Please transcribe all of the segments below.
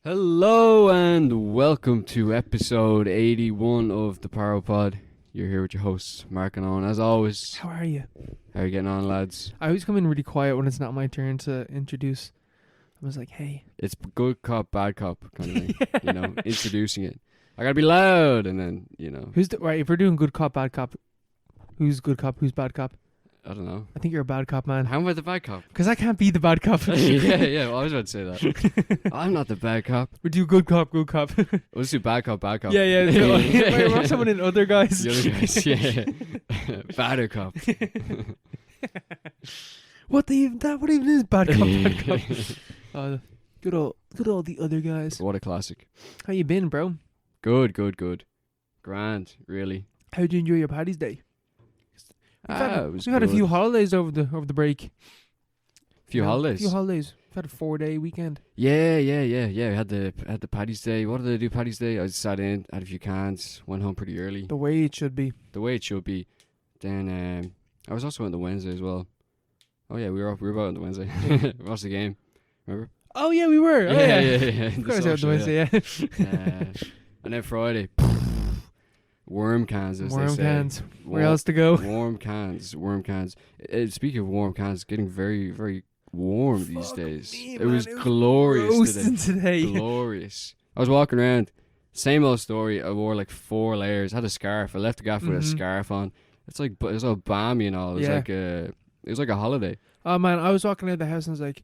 Hello and welcome to episode 81 of the Paropod. You're here with your hosts, Mark and Owen. As always, How are you? how are you getting on, lads? I always come in really quiet when it's not my turn to introduce. I was like, hey. It's good cop, bad cop kind of thing, you know, introducing it. I gotta be loud, and then, you know, Right, if we're doing good cop, bad cop, who's good cop, who's bad cop? I don't know. I think you're a bad cop, man. How am I the bad cop? Because I can't be the bad cop. yeah, well, I was about to say that. I'm not the bad cop. We do good cop, good cop. Let's do bad cop, bad cop. Yeah. We're someone in other guys. The other guys, yeah. Badder cop. What even is bad cop, bad cop? Good old the other guys. What a classic. How you been, bro? Good. Grand, really. How'd you enjoy your Paddy's Day? It was We had a good. few holidays over the break. Few holidays. We've had a 4-day weekend. Yeah. We had the Paddy's Day. What did I do Paddy's Day? I just sat in, had a few cans, went home pretty early. The way it should be. The way it should be. Then I was also on the Wednesday as well. Oh yeah, we were out on the Wednesday. We watched the game. Remember? Oh yeah, we were. Oh, yeah. Of Of course, out the Wednesday. Yeah. And then Friday, worm cans. As Worm they say. cans. Where else to go? Worm cans. Speaking of warm cans, it's getting very, very warm these days. Me, It man, was glorious roasting today. Glorious. I was walking around, same old story. I wore like 4 layers. I had a scarf. I left the gaff with a scarf on. It's like it was all balmy and all. It was like a holiday. Oh man, I was walking out of the house and I was like,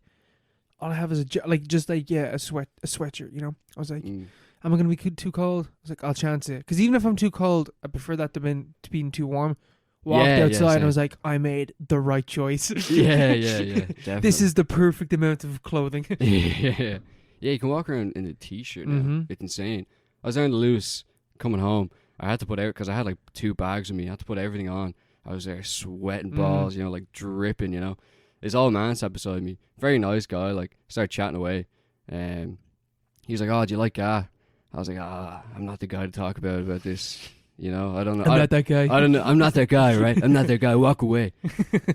all I have is a sweatshirt. You know, I was like, am I gonna be too cold? I was like, I'll chance it, because even if I'm too cold, I prefer that to being too warm. Walked outside and I was like, I made the right choice. Yeah, definitely. This is the perfect amount of clothing. yeah, you can walk around in a t-shirt now. It's insane. I was down to Lewis coming home. I had to put out, because I had like 2 bags with me. I had to put everything on. I was there sweating balls, you know, like dripping, you know. This old man sat beside me. Very nice guy. Like, started chatting away. He was like, "Oh, do you like Ga?" I was like, I'm not the guy to talk about this. You know, I don't know. I'm not that guy. I don't know. I'm not that guy, right? I'm not that guy. Walk away.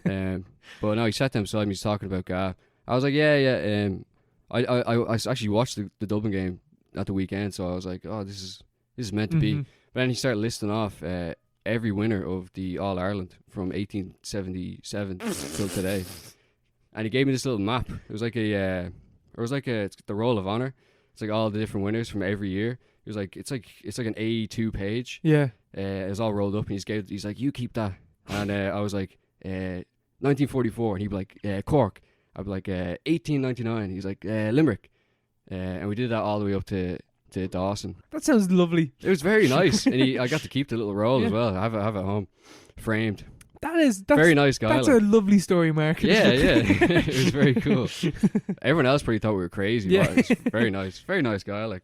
But no, he sat down beside me. He's talking about Ga. I was like, yeah. I actually watched the Dublin game at the weekend, so I was like, oh, this is meant to be. But then he started listing off every winner of the All Ireland from 1877 till today, and he gave me this little map. It was like it's the Roll of Honor. It's like all the different winners from every year. He was like, it's like an A2 page. Yeah. It's all rolled up, and he's like, you keep that. And I was like, 1944, and he'd be like, Cork. I'd be like, 1899. He's like, Limerick. And we did that all the way up to Dawson. That sounds lovely. It was very nice, and I got to keep the little roll as well. I have it at home, framed. That's very nice guy. That's a lovely story, Mark. Yeah. It was very cool. Everyone else probably thought we were crazy. Yeah. But it's very nice guy. Like,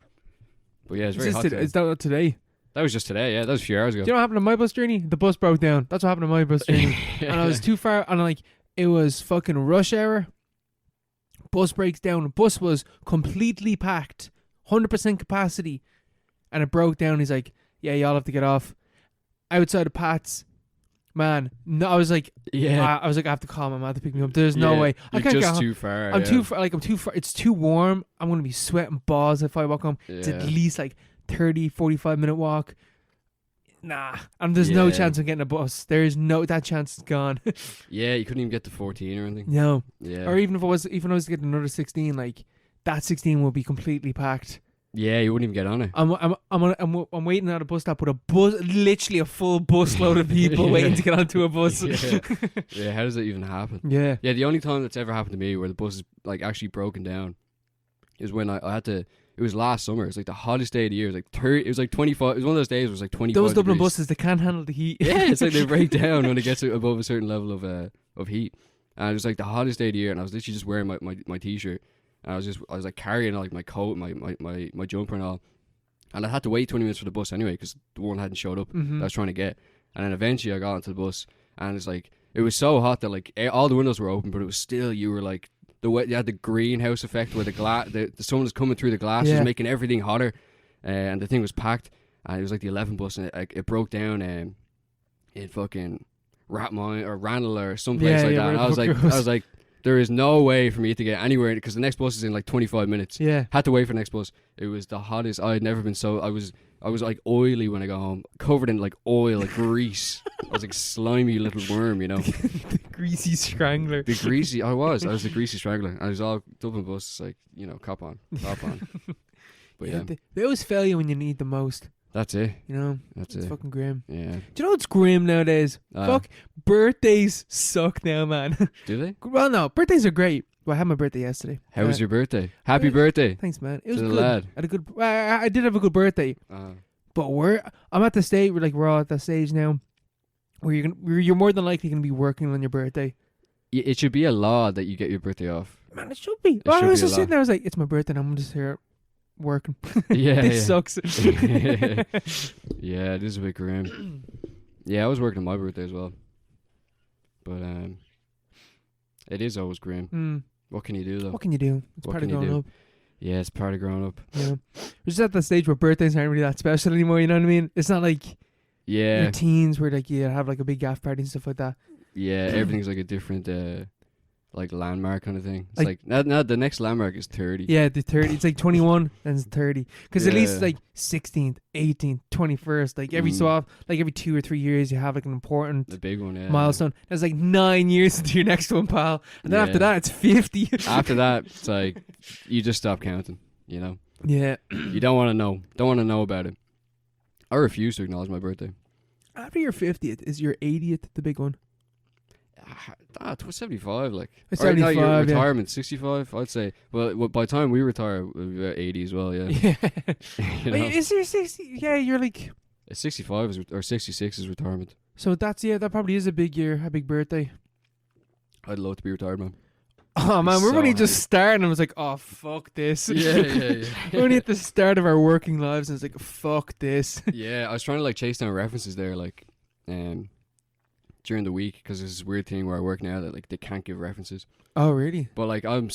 but yeah, it's very hot. Is that today? That was just today. Yeah, that was a few hours ago. Do you know what happened on my bus journey? The bus broke down. That's what happened on my bus journey. And I was too far, and like, it was fucking rush hour. Bus breaks down. Bus was completely packed, 100% capacity, and it broke down. He's like, yeah, y'all have to get off. Outside of Pat's. Man, no, I was like, I have to call my mom to pick me up. There's no way. I can't just get home. too far. I'm too far. Like, I'm too far. It's too warm. I'm gonna be sweating balls if I walk home. Yeah. It's at least like 30, 45 minute walk. Nah, and there's no chance of getting a bus. That chance is gone. Yeah, you couldn't even get to 14 or anything. No. Yeah. Or even if I was to get another 16, like that 16 will be completely packed. Yeah, you wouldn't even get on it. I'm waiting at a bus stop with literally a full bus load of people waiting to get onto a bus. Yeah, how does that even happen? Yeah. Yeah, the only time that's ever happened to me where the bus is like actually broken down is when I had to. It was last summer. It was like the hottest day of the year. It was like 30. It was like 25. It was one of those days. Where it was like 25. Those Dublin degrees. buses, they can't handle the heat. Yeah, it's like they break down when it gets above a certain level of heat. And it was like the hottest day of the year, and I was literally just wearing my t-shirt, and I was like carrying like my coat, my jumper and all, and I had to wait 20 minutes for the bus anyway because the one hadn't showed up that I was trying to get. And then eventually I got onto the bus, and it's like it was so hot that like all the windows were open, but it was still, you were like, you had the greenhouse effect where the sun was coming through the glass, was making everything hotter, and the thing was packed. And it was like the 11 bus, and it broke down in fucking Rathmine or Randall or someplace like that. And I was like, there is no way for me to get anywhere because the next bus is in like 25 minutes. Yeah. Had to wait for the next bus. It was the hottest. I had never been so. I was like oily when I got home, covered in like oil, like grease. I was like slimy little worm, you know. The greasy strangler. The greasy. I was the greasy strangler. I was all Dublin bus, like, you know, cop on. But yeah, they always fail you when you need the most. that's it. You know, That's it's it. fucking grim. Yeah. Do you know what's grim nowadays? Fuck, birthdays suck now, man. Do they? Well, no, birthdays are great. Well, I had my birthday yesterday. How was your birthday? Happy uh, birthday. Thanks, man. It was To the good. lad. I had a good. I did have a good birthday, but I'm at the stage where we're all at the stage now where you're more than likely gonna be working on your birthday. It should be a law that you get your birthday off. Man, it should be. It should I was be a just law. sitting there. I was like, it's my birthday, and I'm just here working. Yeah. This sucks. Yeah, this is a bit grim. Yeah, I was working on my birthday as well. But it is always grim. What can you do though? What can you do? It's What part of can you growing do? up. Yeah, it's part of growing up. Yeah. We're just at the stage where birthdays aren't really that special anymore, you know what I mean? It's not like Yeah. your teens where like you have like a big gaff party and stuff like that. Yeah, everything's like a different like landmark kind of thing. It's like now the next landmark is 30. Yeah, the 30. It's like 21 and it's 30. Because at least Yeah. like 16th, 18th, 21st, like every so often, like every 2 or 3 years you have like an important The big one, yeah. milestone. That's like 9 years into your next one, pal. And then Yeah. after that it's 50. After that, it's like you just stop counting, you know? Yeah. You don't want to know. Don't want to know about it. I refuse to acknowledge my birthday. After your 50th, is your 80th the big one? It was 75, like. It's Or, no, 75, your yeah. retirement, 65, I'd say. Well, by the time we retire, we'll be about 80 as well, yeah. Yeah. You know? Wait, is there 60? Yeah, you're like... 65 or 66 is retirement. So that's, yeah, that probably is a big year, a big birthday. I'd love to be retired, man. Oh man, we're So only just happy. starting. I was like, oh fuck this. Yeah. We're only at the start of our working lives, and it's like, fuck this. Yeah, I was trying to like chase down references there, like, during the week, because there's this weird thing where I work now that like they can't give references. Oh really? But like I'm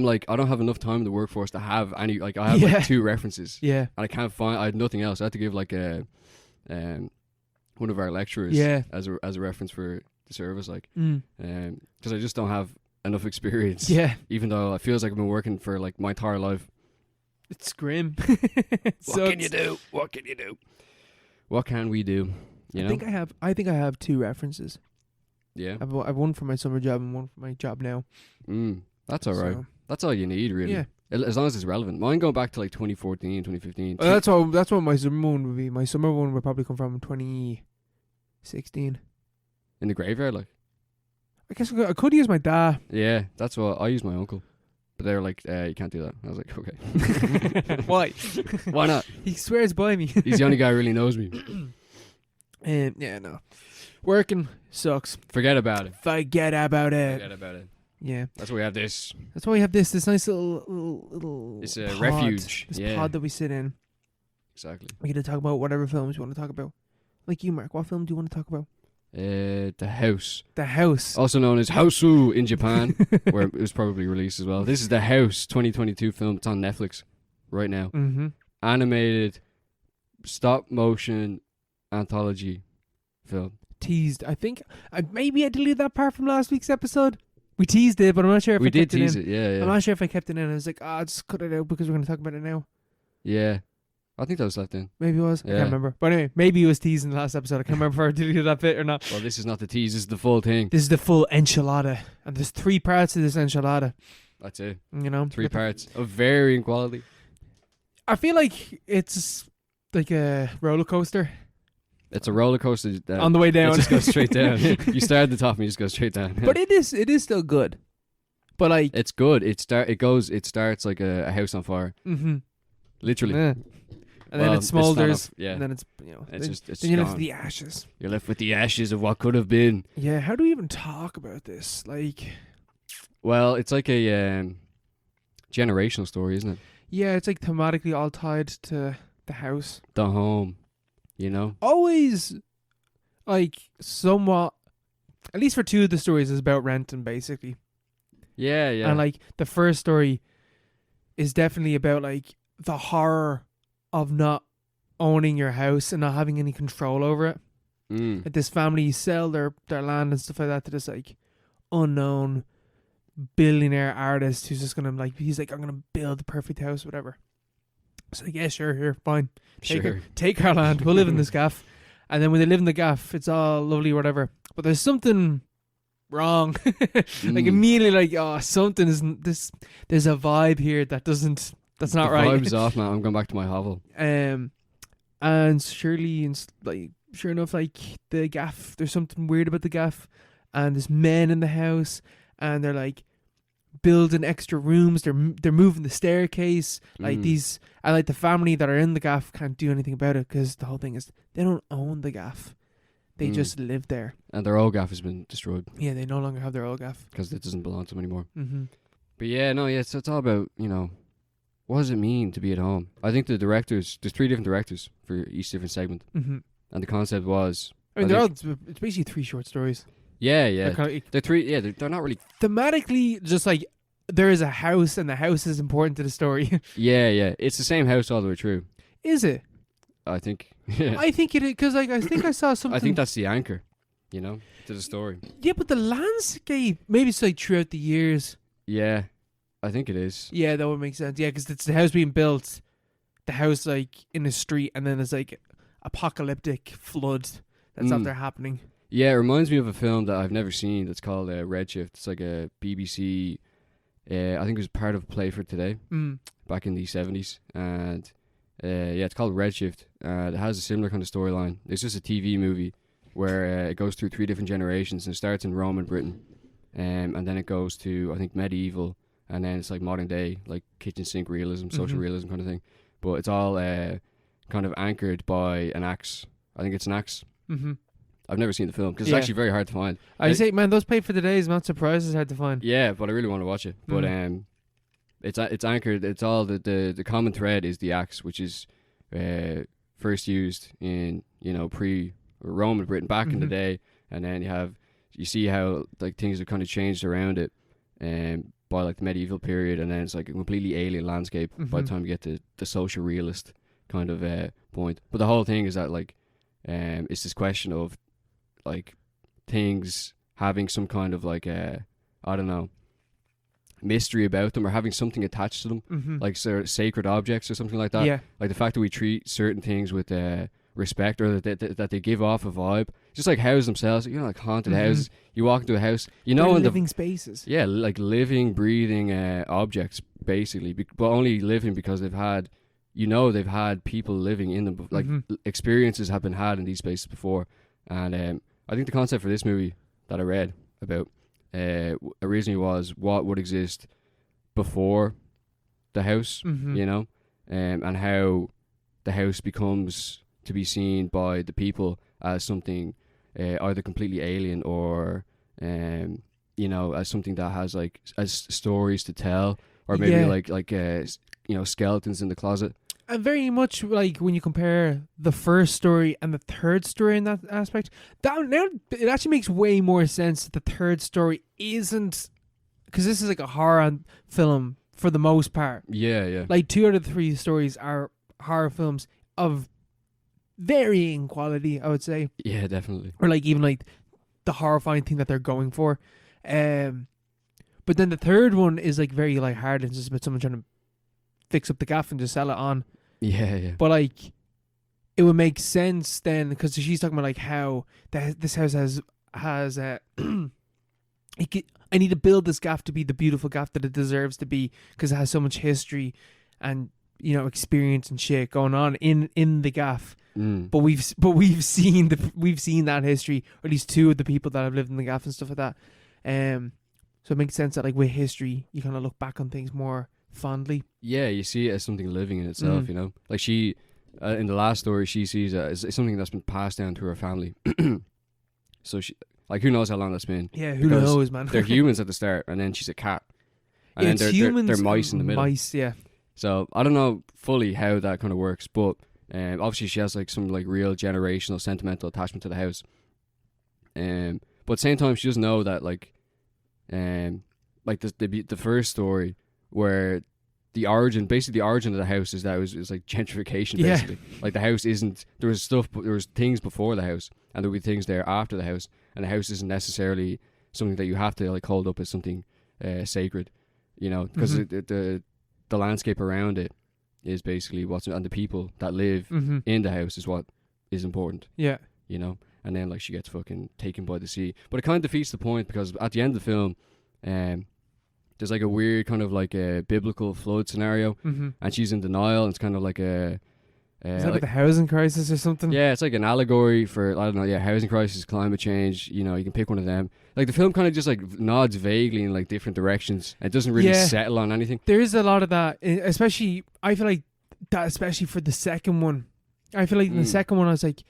like I don't have enough time in the workforce to have any. Like I have Yeah. like 2 references, Yeah. and I can't find. I had nothing else. I had to give like one of our lecturers, Yeah. as a reference for the service, like, Mm. because I just don't have enough experience. Yeah. Even though it feels like I've been working for like my entire life. It's grim. What can you do? What can you do? What can we do? You know? I think I have 2 references. Yeah. I've one for my summer job and one for my job now. That's all right. So, That's all you need, really. yeah. As long as it's relevant. Mine going back to like 2014, 2015. That's what my summer one would be. My summer one would probably come from 2016. In the graveyard, like. I guess I could use my dad. Yeah, that's what I used my uncle. But they were like, you can't do that. I was like, okay. Why? Why not? He swears by me. He's the only guy who really knows me. Yeah, no. Working sucks. Forget about it. Forget about it. Forget about it. Yeah. That's why we have this. That's why we have this nice little It's a pod, refuge. This Yeah. pod that we sit in. Exactly. We get to talk about whatever films you want to talk about. Like you, Mark. What film do you want to talk about? The House. The House. Also known as Houseu in Japan, where it was probably released as well. This is the House 2022 film. It's on Netflix right now. Mm-hmm. Animated, stop motion, anthology film. Teased. I think maybe I deleted that part from last week's episode. We teased it, but I'm not sure if We I did kept tease it in. it, yeah. I'm not sure if I kept it in. I was like, just cut it out because we're going to talk about it now. Yeah. I think that was left in. Maybe it was. I Yeah. can't remember. But anyway, maybe it was teased in the last episode. I can't remember if I deleted that bit or not. Well, this is not the tease. This is the full thing. This is the full enchilada. And there's 3 parts to this enchilada. That's it. You know? 3 parts of varying quality. I feel like it's like a roller coaster It's a roller coaster. on the way down. It just goes straight down. You start at the top and you just go straight down. But it is still good. But like, It's good. It starts like a house on fire. mm-hmm. Literally. Yeah. And then Well, it smolders. it's not And yeah. then it's It's then you're left gone. with the ashes. You're left with the ashes of what could have been. Yeah. How do we even talk about this? Like, Well, it's like a generational story, isn't it? yeah, it's like thematically all tied to the house. The home, you know? Always, like, somewhat. At least for 2 of the stories, is about renting, basically. Yeah, yeah. And like the first story is definitely about like the horror of not owning your house and not having any control over it. Like this family sell their land and stuff like that to this like unknown billionaire artist who's just gonna like, he's like, I'm gonna build the perfect house, whatever. It's like, yeah, sure, here, fine. Take our land. We'll live in this gaff. And then when they live in the gaff, it's all lovely, whatever. But there's something wrong. Like immediately, like, oh, something isn't this. There's a vibe here that's not right. The vibe's off, man. I'm going back to my hovel. And surely, like, sure enough, like the gaff, there's something weird about the gaff, and there's men in the house, and they're like building extra rooms. They're moving the staircase. Like these, and like the family that are in the gaff can't do anything about it because the whole thing is they don't own the gaff. They just live there. And their old gaff has been destroyed. Yeah, they no longer have their old gaff. Because it doesn't belong to them anymore. Mm-hmm. But yeah, no, yeah, so it's all about, you know, what does it mean to be at home? I think the directors, there's 3 different directors for each different segment. Mm-hmm. And the concept was... I mean, it's basically 3 short stories. Yeah. They're not really... Thematically, just like, there is a house, and the house is important to the story. Yeah. It's the same house all the way through. Is it? I think. Yeah. I think it is, because like, I think I saw something. I think that's the anchor, you know, to the story. Yeah, but the landscape, maybe it's like throughout the years. Yeah, I think it is. Yeah, that would make sense. Yeah, because it's the house being built, the house like in the street, and then there's like apocalyptic flood that's out there happening. Yeah, it reminds me of a film that I've never seen that's called Redshift. It's like a BBC, I think it was part of Play for Today back in the 70s. And it's called Redshift. It has a similar kind of storyline. It's just a TV movie where it goes through 3 different generations, and it starts in Rome and Britain. And then it goes to, I think, medieval, and then it's like modern day, like kitchen sink realism, social realism kind of thing. But it's all kind of anchored by an axe. I think it's an axe. Mm-hmm. I've never seen the film because it's actually very hard to find. I say, man, those Play for the Days, I'm not surprised it's hard to find. Yeah, but I really want to watch it. But it's anchored. It's all the common thread is the axe, which is first used in, you know, pre-Roman Britain back in the day, and then you see how like things have kind of changed around it, by like the medieval period, and then it's like a completely alien landscape by the time you get to the social realist kind of point. But the whole thing is that like it's this question of like things having some kind of like I don't know, mystery about them, or having something attached to them, like sacred objects or something like that. Yeah. Like the fact that we treat certain things with respect, or that they give off a vibe, just like houses themselves, you know, like haunted houses. You walk into a house, you know, in living spaces. Yeah, like living, breathing objects, basically, but only living because they've had people living in them. Like experiences have been had in these spaces before, and I think the concept for this movie that I read about originally was what would exist before the house, you know, and how the house becomes to be seen by the people as something either completely alien or you know, as something that has like as stories to tell, or maybe like you know, skeletons in the closet. And very much like when you compare the first story and the third story in that aspect, that now it actually makes way more sense that the third story isn't, because this is like a horror film for the most part. Yeah. Like 2 out of the 3 stories are horror films of varying quality, I would say. Yeah, definitely. Or like even like the horrifying thing that they're going for. But then the third one is like very like hard. It's just about someone trying to fix up the gaff and just sell it on. Yeah. But like, it would make sense then, because she's talking about like how this house has I need to build this gaff to be the beautiful gaff that it deserves to be, because it has so much history and, you know, experience and shit going on in the gaff. But we've seen that history, or at least 2 of the people that have lived in the gaff and stuff like that. So it makes sense that like with history, you kind of look back on things more fondly. Yeah, you see it as something living in itself, you know? Like she, in the last story, she sees it as something that's been passed down to her family. So she, like, who knows how long that's been? Yeah, who knows, man? They're humans at the start, and then she's a cat. And it's then humans, they're mice in the middle. Mice, yeah. So I don't know fully how that kind of works, but obviously she has like some like real generational sentimental attachment to the house. But at the same time, she doesn't know that like the first story, where the origin of the house is that it was like gentrification, basically. Like the house isn't, there was things before the house, and there'll be things there after the house, and the house isn't necessarily something that you have to like hold up as something sacred, you know, because the landscape around it is basically and the people that live in the house is what is important. Yeah. You know, and then like she gets fucking taken by the sea, but it kind of defeats the point because at the end of the film, there's like a weird kind of like a biblical flood scenario, and she's in denial. And it's kind of like a is that like the housing crisis or something? Yeah, it's like an allegory for, I don't know, yeah, housing crisis, climate change. You know, you can pick one of them. Like the film kind of just like nods vaguely in like different directions. It doesn't really settle on anything. There is a lot of that, especially I feel like that, especially for the second one. I feel like in the second one I was like,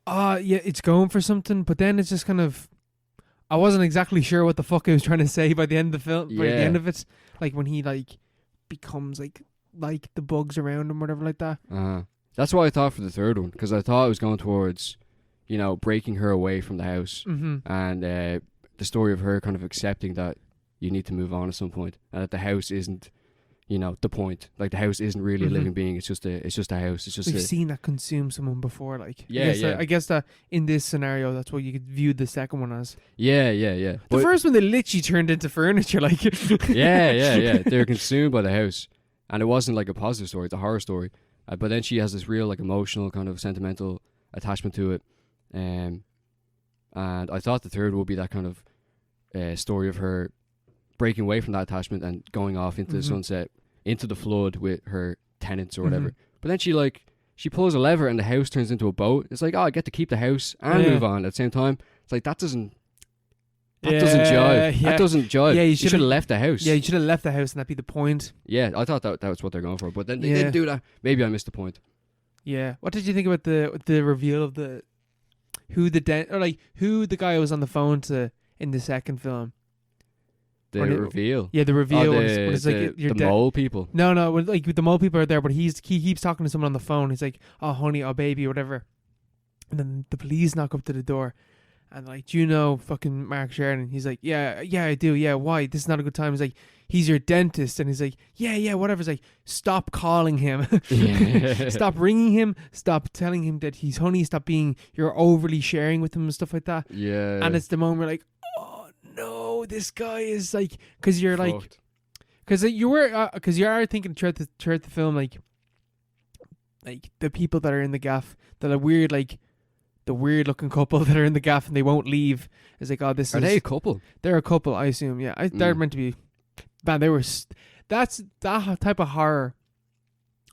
yeah, it's going for something, but then it's just kind of, I wasn't exactly sure what the fuck I was trying to say by the end of the film. By the end of it, like when he like becomes like the bugs around him, whatever, like that. That's what I thought for the third one, because I thought it was going towards, you know, breaking her away from the house, and the story of her kind of accepting that you need to move on at some point, and that the house isn't, you know, the point. Like the house isn't really a living being. It's just a house. It's just. We've seen that consume someone before. Like yeah. I guess that in this scenario, that's what you could view the second one as. Yeah. The first one, they literally turned into furniture. Like. yeah. They were consumed by the house, and it wasn't like a positive story. It's a horror story. But then she has this real like emotional kind of sentimental attachment to it, and I thought the third would be that kind of story of her breaking away from that attachment and going off into the sunset, into the flood with her tenants or whatever. But then she pulls a lever and the house turns into a boat. It's like, oh, I get to keep the house and move on at the same time. It's like that doesn't jive. Yeah. That doesn't jive. Yeah, you should have left the house. Yeah, you should have left the house and that'd be the point. Yeah, I thought that was what they're going for, but then they didn't do that. Maybe I missed the point. Yeah. What did you think about the reveal of who the guy was on the phone to in the second film? The reveal. Yeah, the reveal. The mole people. No, like the mole people are there, but he keeps talking to someone on the phone. He's like, "Oh, honey, oh, baby," or whatever. And then the police knock up to the door, and like, "Do you know fucking Mark Sheridan?" He's like, "Yeah, I do. Yeah, why? This is not a good time." He's like, "He's your dentist," and he's like, "Yeah, whatever." He's like, "Stop calling him. Stop ringing him. Stop telling him that he's honey. You're overly sharing with him and stuff like that." Yeah. And it's the moment we're like, no, this guy is like, because you're fucked. like, because you are thinking throughout the film, like the people that are in the gaff, that are weird, like the weird looking couple that are in the gaff and they won't leave. It's like, oh, this are they a couple? They're a couple, I assume. Yeah, they're meant to be. Man, that type of horror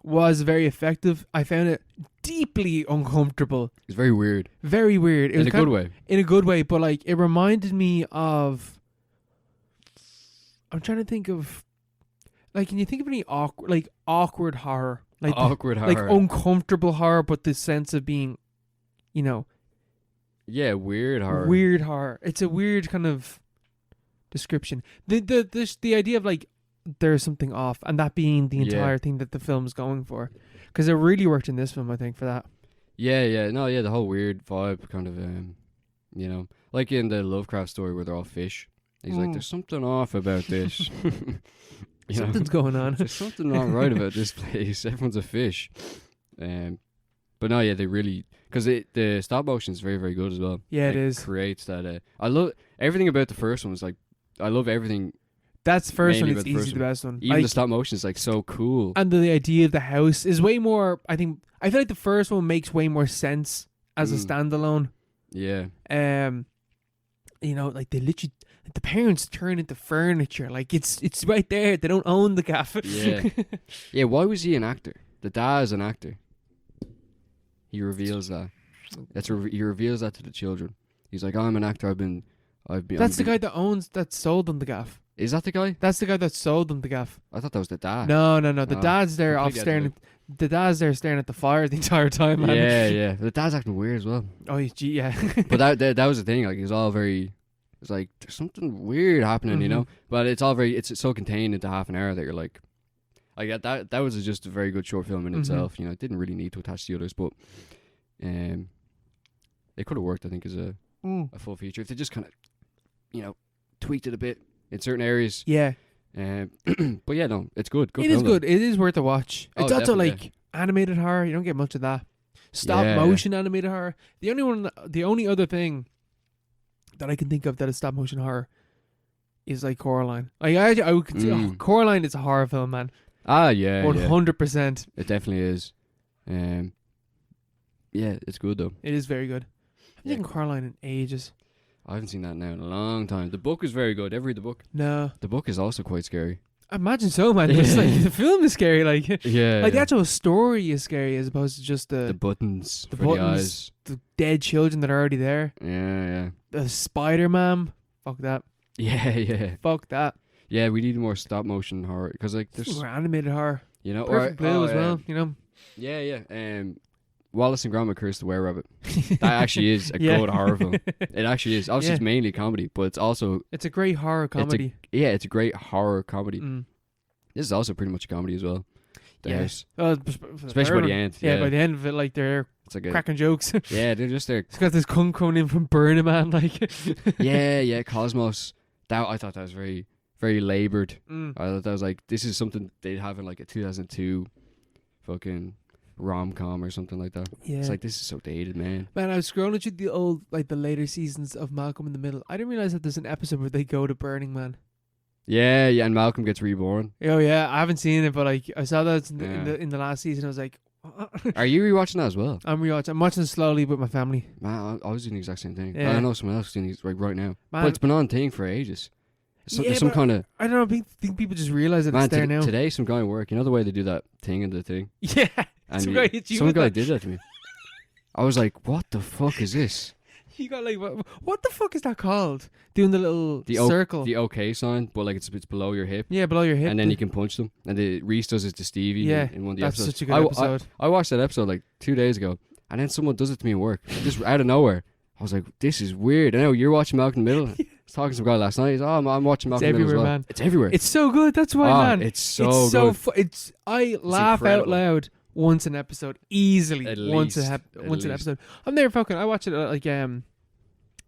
was very effective. I found it deeply uncomfortable. It's very weird. Very weird. It was in a good way. In a good way, but like it reminded me of. I'm trying to think of, like, can you think of any awkward horror? Like awkward horror, like uncomfortable horror, but the sense of being, you know. Yeah, weird horror. Weird horror. It's a weird kind of description. The idea of like there's something off, and that being the entire thing that the film's going for, because it really worked in this film, I think, for that. The whole weird vibe, kind of, you know, like in the Lovecraft story where they're all fish. He's like, there's something off about this. Something's going on. There's something not right about this place. Everyone's a fish. But no, they really, because the stop motion is very, very good as well. Yeah, it is. Creates that. I love everything about the first one. Was like, I love everything. That's first one. It's easily the best one. Even like, the stop motion is like so cool. And the idea of the house is way more. I feel like the first one makes way more sense as a standalone. Yeah. You know, like they literally, the parents turn into furniture. Like it's right there. They don't own the gaff. Yeah. Yeah. Why was he an actor? The dad is an actor. He reveals that. He reveals that to the children. He's like, I'm an actor. I've been. That's the guy that sold them the gaff. Is that the guy? That's the guy that sold them the gaff. I thought that was the dad. No. The dad's there off staring. The dad's there staring at the fire the entire time, man. Yeah. The dad's acting weird as well. Oh, gee, yeah. But that was the thing. Like, it was all very. It's like there's something weird happening, you know. But it's all very. It's so contained into half an hour that you're like that. That was just a very good short film in itself. You know, it didn't really need to attach to the others, but it could have worked. I think as a full feature if they just kind of, you know, tweaked it a bit in certain areas. Yeah. But yeah, no, it's good. It is good. It is worth a watch. It's also like animated horror. You don't get much of that. Stop motion animated horror. The only other thing that I can think of that is stop motion horror is like Coraline. Like I would consider Coraline is a horror film, man. Ah, yeah, 100%. It definitely is. Yeah, it's good though. It is very good. I've been thinking Coraline in ages. I haven't seen that now in a long time. The book is very good. Ever read the book? No. The book is also quite scary. I imagine so, man. It's like the film is scary, like Yeah. the actual story is scary as opposed to just the buttons the for buttons, the eyes. the dead children that are already there. Yeah. The Spider-Man. Fuck that. Yeah. Fuck that. Yeah, we need more stop motion horror because like there's More animated horror. you know Perfect Blue as well, you know. Yeah. Wallace and Gromit Curse the Were-Rabbit. That actually is a Yeah. good horror film. It actually is. Obviously, it's mainly comedy, but it's also It's a great horror comedy. it's a great horror comedy. Mm. This is also pretty much a comedy as well. The Yeah. house, Especially by the end. Yeah, by the end of it, like they're it's like a, cracking jokes. yeah, they're just there. It's got this cunt coming in from Burning Man, like. yeah, Cosmos. That I thought that was very, very laboured. Mm. I thought that was like this is something they'd have in like a 2002 fucking rom-com or something like that. Yeah. It's like this is so dated, man. Man, I was scrolling through the old, like the later seasons of Malcolm in the Middle. I didn't realize that there's an episode where they go to Burning Man. Yeah, and Malcolm gets reborn. Oh yeah, I haven't seen it, but like I saw that in Yeah. the last season. I was like, Are you rewatching that as well? I'm rewatching. I'm watching it slowly with my family. Man, I was doing the exact same thing. Yeah. I know someone else doing it right now. Man, But it's been on thing for ages. So, Yeah, there's some but kind of I don't know. Think people just realize that man. it's there now. Today, some guy at work. You know the way they do that thing and the thing. Yeah, And some guy hit you some with guy that. did that to me. I was like, "What the fuck is this?" You got like what the fuck is that called? Doing the little circle. The OK sign, but like it's below your hip. Yeah, below your hip. And then you can punch them. And Reese does it to Stevie Yeah, in one of the that's episodes. such a good episode. I watched that episode like 2 days ago, and then someone does it to me at work, just out of nowhere. I was like, "This is weird." I know you're watching Malcolm in the Middle. I was talking to some guy last night. He's, "Oh, I'm watching Malcolm in the Middle as well." Man. It's everywhere. It's so good. That's why, man. It's so good. It's I laugh out incredible. loud once an episode easily. At Once least. once an episode. I'm there fucking. I watch it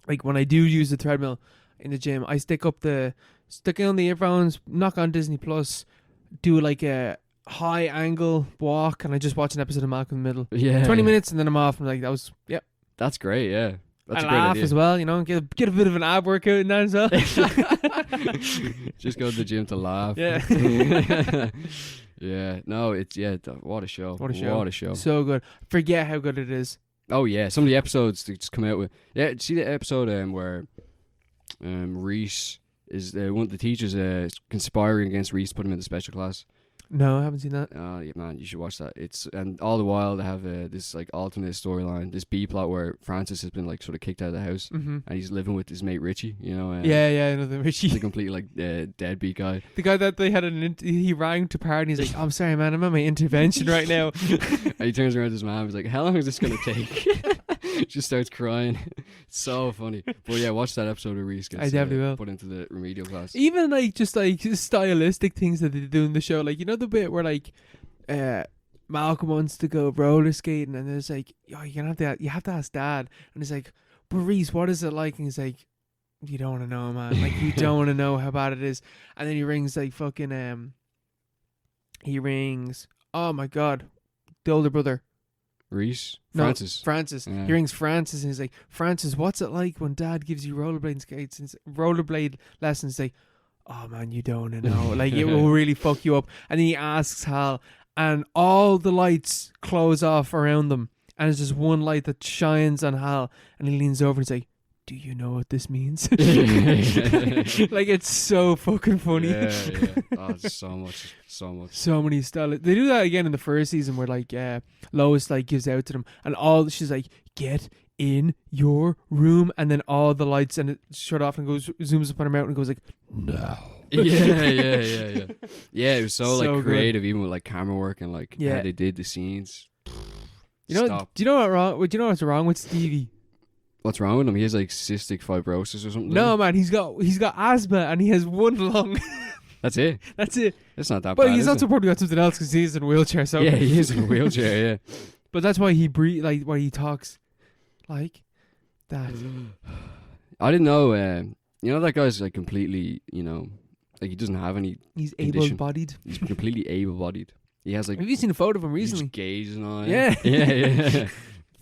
like when I do use the treadmill in the gym. I stick on the earphones, knock on Disney Plus, do like a high angle walk, and I just watch an episode of Malcolm in the Middle. Yeah. 20 minutes, and then I'm off. I'm like, that was That's great. Yeah. That's I a great laugh idea. as well, you know, get a bit of an ab workout in that as well. Just go to the gym to laugh. Yeah. Yeah. No, it's what a show. What a show. What a show. So good. Forget how good it is. Oh yeah, some of the episodes they just come out with. Yeah, see the episode where Reese is one of the teachers conspiring against Reese to put him in the special class. No, I haven't seen that. Yeah, man, you should watch that. And all the while they have this like alternate storyline, this B plot where Francis has been like sort of kicked out of the house, Mm-hmm. and he's living with his mate Richie. You know, Yeah, I know the the Richie. complete like deadbeat guy. The guy that they had he rang to party and he's like, I'm sorry, man, I'm at my intervention right now. And he turns around to his mom. He's like, "How long is this gonna take?" Just starts crying. It's so funny. But yeah, watch that episode of Reese gets I definitely will. put into the remedial class. Even like just like stylistic things that they do in the show, like you know the bit where like Malcolm wants to go roller skating and there's like, oh, you have to ask Dad, and he's like, but Reese, what is it like? And he's like, you don't want to know, man. Like you don't want to know how bad it is. And then he rings like fucking oh my god, the older brother. Reese? No, Francis. Francis. Yeah. He rings Francis and he's like, Francis, what's it like when Dad gives you rollerblade lessons? He's like, oh man, you don't want to know. Like it will really fuck you up. And then he asks Hal, and all the lights close off around them, and there's just one light that shines on Hal, and he leans over and he's like, do you know what this means? Like it's so fucking funny. Yeah. Oh, it's so much. So many style. They do that again in the first season where like Lois like gives out to them, and she's like, get in your room, and then all the lights and it shut off and zooms up on her mouth and goes like, no. Yeah. Yeah, it was so like So creative, even with like camera work and like how they did the scenes. You know, Stop. do you know what wrong? Do you know what's wrong with Stevie? What's wrong with him? He has like cystic fibrosis or something. No, man, he's got asthma and he has one lung. That's it. That's it. It's not that But bad. he's is also it? probably got something else because he's in a wheelchair. So Yeah, he is in a wheelchair. Yeah. But that's why he why he talks like that. I didn't know. You know that guy's like completely. You know, like he doesn't have any. He's condition. able-bodied. He's completely able-bodied. He has like. Have you seen a photo of him He's recently? just gazing on. Yeah. Yeah.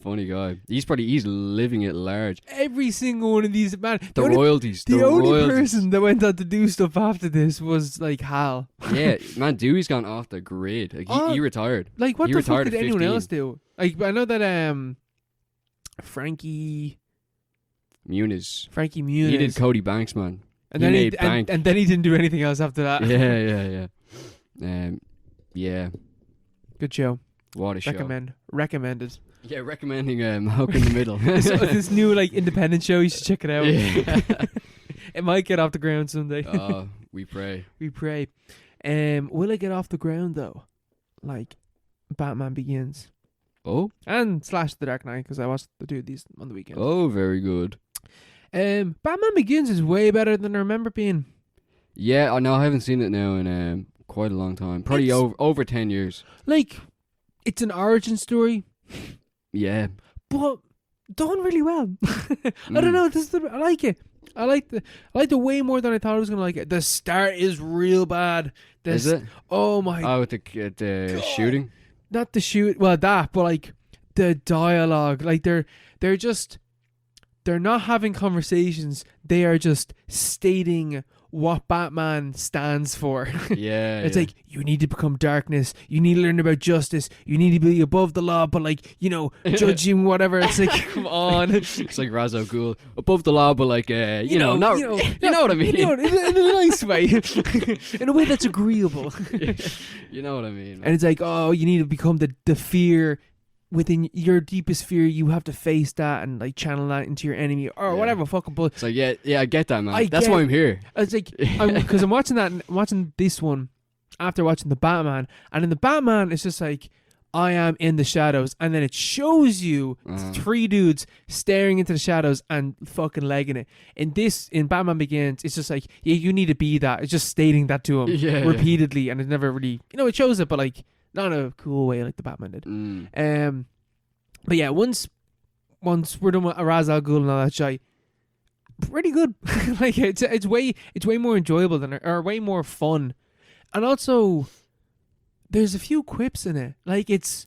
Funny guy. He's living it large. Every single one of these, man. The royalties. The only person that went on to do stuff after this was like Hal. Yeah, man, Dewey's gone off the grid. Like he retired. Like what He the fuck retired did at anyone 15. else do? Like I know that Frankie Muniz. Muniz. He did Cody Banks, man. and he then made and bank. then he didn't do anything else after that. Yeah. Yeah. Good show. What a show. Recommended. Yeah, recommending Hook in the Middle. this new like independent show, you should check it out. Yeah. It might get off the ground someday. We pray. We pray. Will it get off the ground though? Like Batman Begins Oh, and / The Dark Knight, because I watched the two of these on the weekend. oh, very good. Batman Begins is way better than I remember being. Yeah, I know. I haven't seen it now in quite a long time. Probably over 10 years. Like, it's an origin story, Yeah. but done really well. I don't know. I like it. I liked it way more than I thought I was gonna like it. The start is real bad. Is it? Oh my! Oh, with the shooting. Not the shoot. Well, that, but like the dialogue. Like they're not having conversations. They are just stating what Batman stands for. Yeah. It's like, you need to become darkness. You need to learn about justice. You need to be above the law, but like, judging whatever. It's like, come on. It's like Ra's al Ghul, above the law, but like, you know what I mean. In a nice way, in a way that's agreeable. You know what I mean. And it's like, oh, you need to become the fear within your deepest fear. You have to face that and like channel that into your enemy or whatever fucking bull. It's like, yeah, I get that, man. That's why I'm here. It's like, because I'm watching this one after watching the Batman, and in the Batman, it's just like, I am in the shadows, and then it shows you three dudes staring into the shadows and fucking legging it. In Batman Begins, it's just like, yeah, you need to be that. It's just stating that to him repeatedly, and it never really, it shows it, but like not in a cool way like the Batman did. But yeah, once we're done with Ra's al Ghul and all that shit, pretty good. Like it's way more enjoyable or way more fun, and also there's a few quips in it. Like it's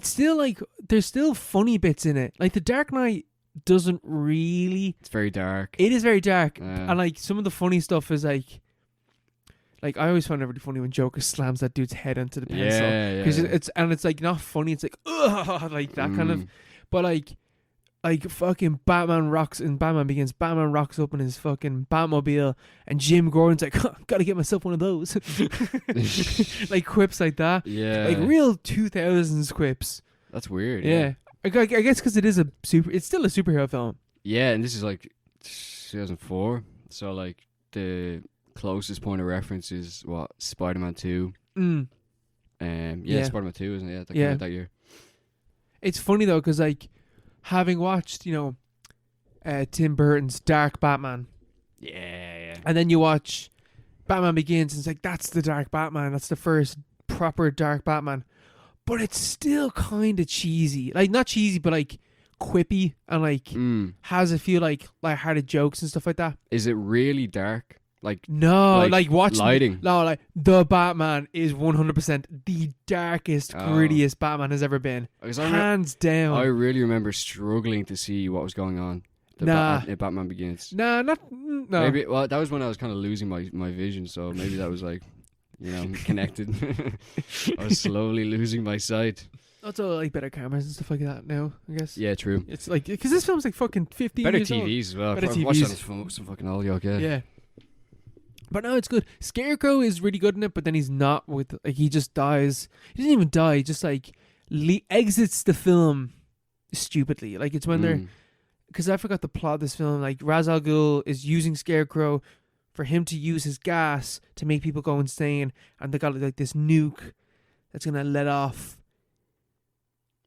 still like there's still funny bits in it. Like the Dark Knight doesn't really. It's very dark. It is very dark, and like some of the funny stuff is like I always find it really funny when Joker slams that dude's head into the pencil. Because it's like not funny. It's like ugh, like that kind of. But like fucking Batman rocks in Batman Begins. Batman rocks up in his fucking Batmobile, and Jim Gordon's like, gotta get myself one of those. Like quips like that. Yeah. Like real 2000s quips. That's weird. Yeah. I guess because it's still a superhero film. Yeah, and this is like 2004. So like the closest point of reference is what, Spider-Man 2. Spider-Man 2, isn't it? That came out that year. It's funny though, because like having watched Tim Burton's Dark Batman, and then you watch Batman Begins, and it's like, that's the Dark Batman. That's the first proper Dark Batman, but it's still kind of cheesy. Like not cheesy, but like quippy, and like has a few like lighthearted jokes and stuff like that. Is it really dark? Like no, like watching lighting. No, like the Batman is 100% the darkest, grittiest Batman has ever been, hands down. I really remember struggling to see what was going on. Batman Begins. No. Maybe that was when I was kind of losing my vision. So maybe that was like, connected. I was slowly losing my sight. Also, like better cameras and stuff like that now, I guess. Yeah, true. It's like because this film's like fucking 15 better years TVs old. as well. Better TVs. Watch that on some fucking audio, Yeah. But no, it's good. Scarecrow is really good in it, but then he's not he just dies. He doesn't even die. He just like exits the film stupidly. Like it's when they're, because I forgot the plot of this film. Like Ra's al Ghul is using Scarecrow for him to use his gas to make people go insane, and they got like this nuke that's gonna let off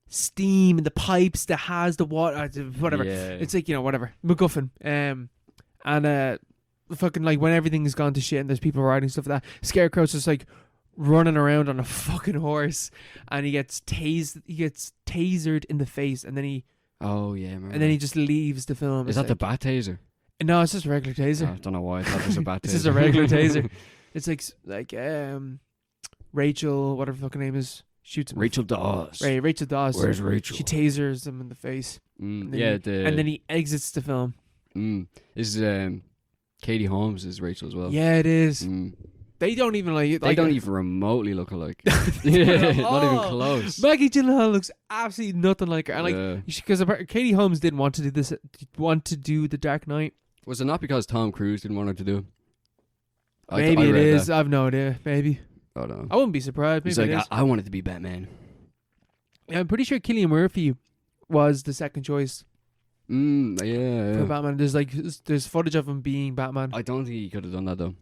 steam in the pipes that has the water, whatever. Yeah. It's like whatever MacGuffin. And fucking like when everything's gone to shit and there's people riding stuff like that, Scarecrow's just like running around on a fucking horse, and he gets tasered in the face, and then he just leaves the film. Is that the bat taser? No, it's just a regular taser. I don't know why I thought it was a bat taser. It's just a regular taser. It's like Rachel, whatever her fucking name is, shoots him. Rachel Dawes. Right, Rachel Dawes. Where's Rachel? She tasers him in the face. Mm, And then he exits the film. This is Katie Holmes is Rachel as well. Yeah, it is. Mm. They don't even They don't even remotely look alike. Yeah, not even close. Maggie Gyllenhaal looks absolutely nothing like her. And Yeah. because Katie Holmes didn't want to do this, want to do The Dark Knight. Was it not because Tom Cruise didn't want her to do it? Maybe I it read is. that. I have no idea. Maybe. I don't know. I wouldn't be surprised. Maybe He's like, it is. I wanted to be Batman. I'm pretty sure Cillian Murphy was the second choice Yeah. for Batman. There's footage of him being Batman. I don't think he could have done that though.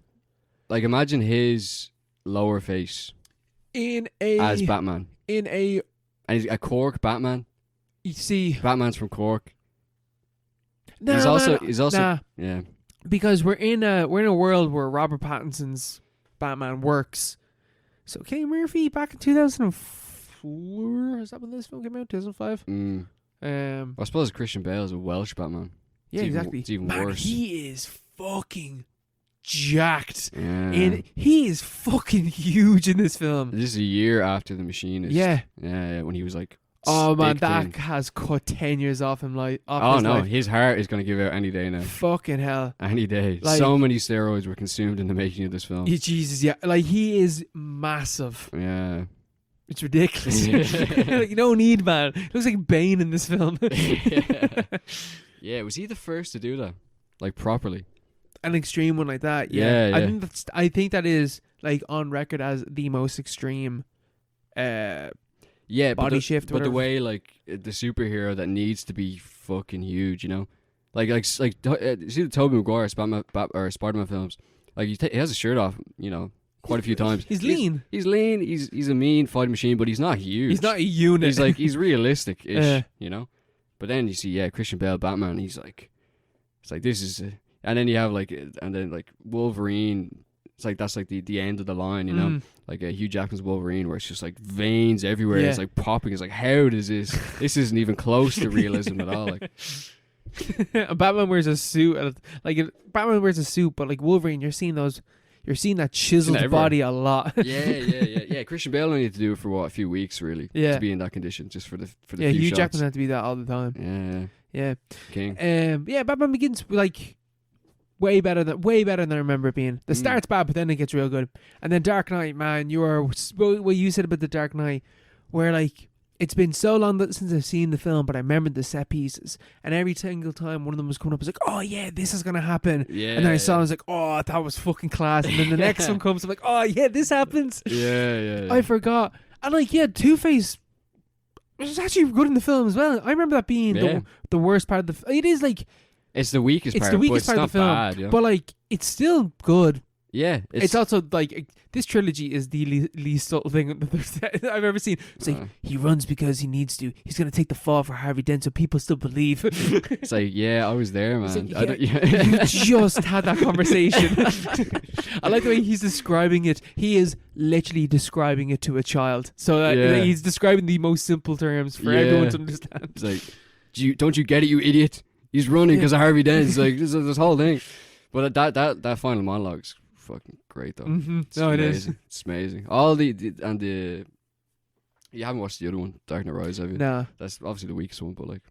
Like, imagine his lower face as Batman. And he's a Cork Batman. You see, Batman's from Cork. nah, He's also nah, yeah. because we're in a world where Robert Pattinson's Batman works. So Cillian Murphy back in 2004, is that when this film came out? 2005. I suppose Christian Bale is a Welsh Batman. Yeah, exactly. It's even Man, worse. he is fucking jacked. Yeah. And he is fucking huge in this film. This is a year after The Machinist. Yeah. Yeah, when he was like. Oh man, stick that thin. has cut 10 years off him. Oh no, his heart is going to give out any day now. Fucking hell. Any day. Like- So many steroids were consumed in the making of this film. Yeah, Jesus, yeah. Like, he is massive. Yeah. It's ridiculous. Like, you don't need, man. He looks like Bane in this film. Yeah, was he the first to do that? Like, properly? An extreme one like that, yeah. Yeah, yeah. I think that is, like, on record as the most extreme Yeah, body shift. But the whatever. way, like, the superhero that needs to be fucking huge, you know? You see the Tobey Maguire Spider-Man films? Like, he has a shirt off, you know, quite a few times. He's lean. He's lean. He's a mean fighting machine, but he's not huge. He's not a unit. He's realistic-ish, you know? But then you see, Christian Bale, Batman, he's like, it's like, this is, and then you have Wolverine, it's like, that's like the end of the line, you know? Like Hugh Jackman's Wolverine, where it's just like veins everywhere, Yeah. it's like popping, it's like, how does this isn't even close to realism at all, like. Batman wears a suit. Batman wears a suit, but like Wolverine, you're seeing that chiseled everywhere. body a lot. Yeah. Christian Bale only had to do it for a few weeks, really, Yeah. to be in that condition, just for the Yeah, few Hugh shots. Jackman had to be that all the time. Yeah, Yeah. King. Yeah, Batman Begins like way better than I remember it being. The start's bad, but then it gets real good. And then Dark Knight, man, what you said about the Dark Knight, where like it's been so long since I've seen the film, but I remember the set pieces, and every single time one of them was coming up, I was like, oh yeah, this is gonna happen. Yeah. And then I saw it, I was like, oh, that was fucking class. And then the next one comes, I'm like, oh yeah, this happens. Yeah. I forgot. And like, yeah, Two-Face was actually good in the film as well. I remember that being the worst part of the it is like it's the weakest it's part. the weakest but part it's of the not film. bad, you know? But like, it's still good. Yeah, It's also like this trilogy is the least subtle thing I've ever seen. It's like he runs because he needs to. He's gonna take the fall for Harvey Dent, so people still believe. It's like, yeah, I was there, man. Like, you just had that conversation. I like the way he's describing it. He is literally describing it to a child. So he's describing the most simple terms for everyone to understand. It's like, don't you get it, you idiot? He's running because of Harvey Dent. It's like this whole thing. But that final monologue's fucking great though. No, it is. It's amazing. All the you haven't watched the other one, Dark Knight Rises, have you? Nah. That's obviously the weakest one, but like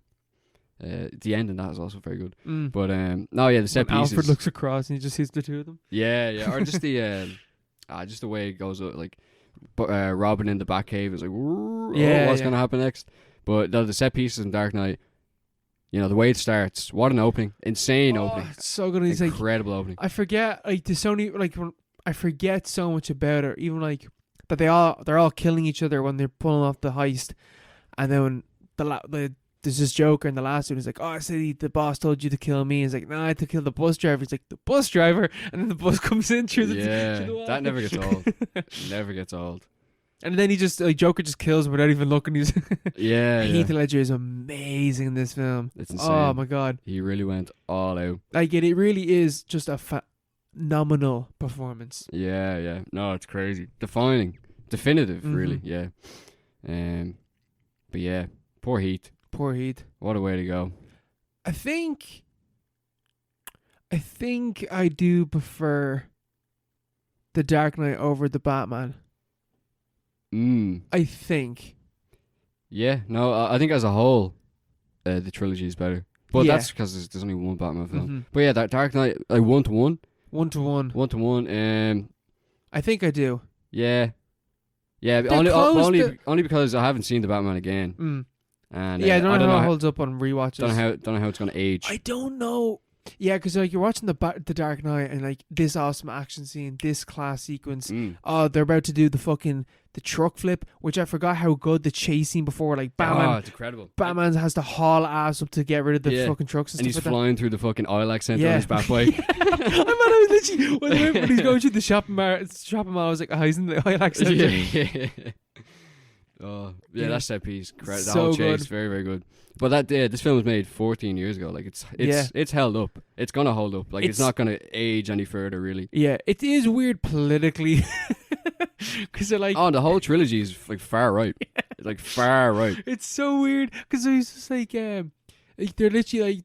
the end in that is also very good. Mm. But the set When pieces. Alfred looks across and he just sees the two of them. Yeah, or just the just the way it goes, like Robin in the Batcave is like, what's gonna happen next? But the set pieces in Dark Knight, you know, the way it starts, what an opening, insane opening, It's so good. He's incredible opening. I forget like the Sony I forget so much about it. Even like that they're all killing each other when they're pulling off the heist, and then when there's this Joker in the last one. He's like, oh, I said the boss told you to kill me. He's like, no, I had to kill the bus driver. He's like, the bus driver, and then the bus comes in through the wall. That never gets old. Never gets old. And then he just Joker just kills him without even looking. He's Heath Ledger is amazing in this film. It's insane. Oh my god, he really went all out. like it really is just a phenomenal performance. Yeah. No, it's crazy. Definitive, really. Yeah. But yeah, poor Heath. Poor Heath. What a way to go. I think I do prefer the Dark Knight over the Batman. I think. Yeah, no, I think as a whole, the trilogy is better. But that's because there's only one Batman film. Mm-hmm. But yeah, that Dark Knight, like 1-to-1. 1-to-1. 1-to-1. I think I do. Yeah. Yeah, They're only because I haven't seen the Batman again. And yeah, I don't know how it holds up on rewatches. Don't know how it's gonna age. I don't know. Yeah, because like you're watching the Dark Knight and like this awesome action scene, this class sequence. Oh, they're about to do the truck flip, which I forgot how good the chase scene before. Like Batman, it's incredible. Batman has to haul ass up to get rid of the fucking trucks and he's stuff like flying through the fucking oil accent on his Batbike. I was literally when he's going through the shopping mall, I was like, oh, he's in the oil accent. Oh yeah, that set piece, that So whole chase, good. very very good. But that this film was made 14 years ago. Like it's held up. It's gonna hold up. Like it's not gonna age any further, really. Yeah, it is weird politically because they're like, the whole trilogy is like far right. It's like far right. It's so weird because it's just like they're literally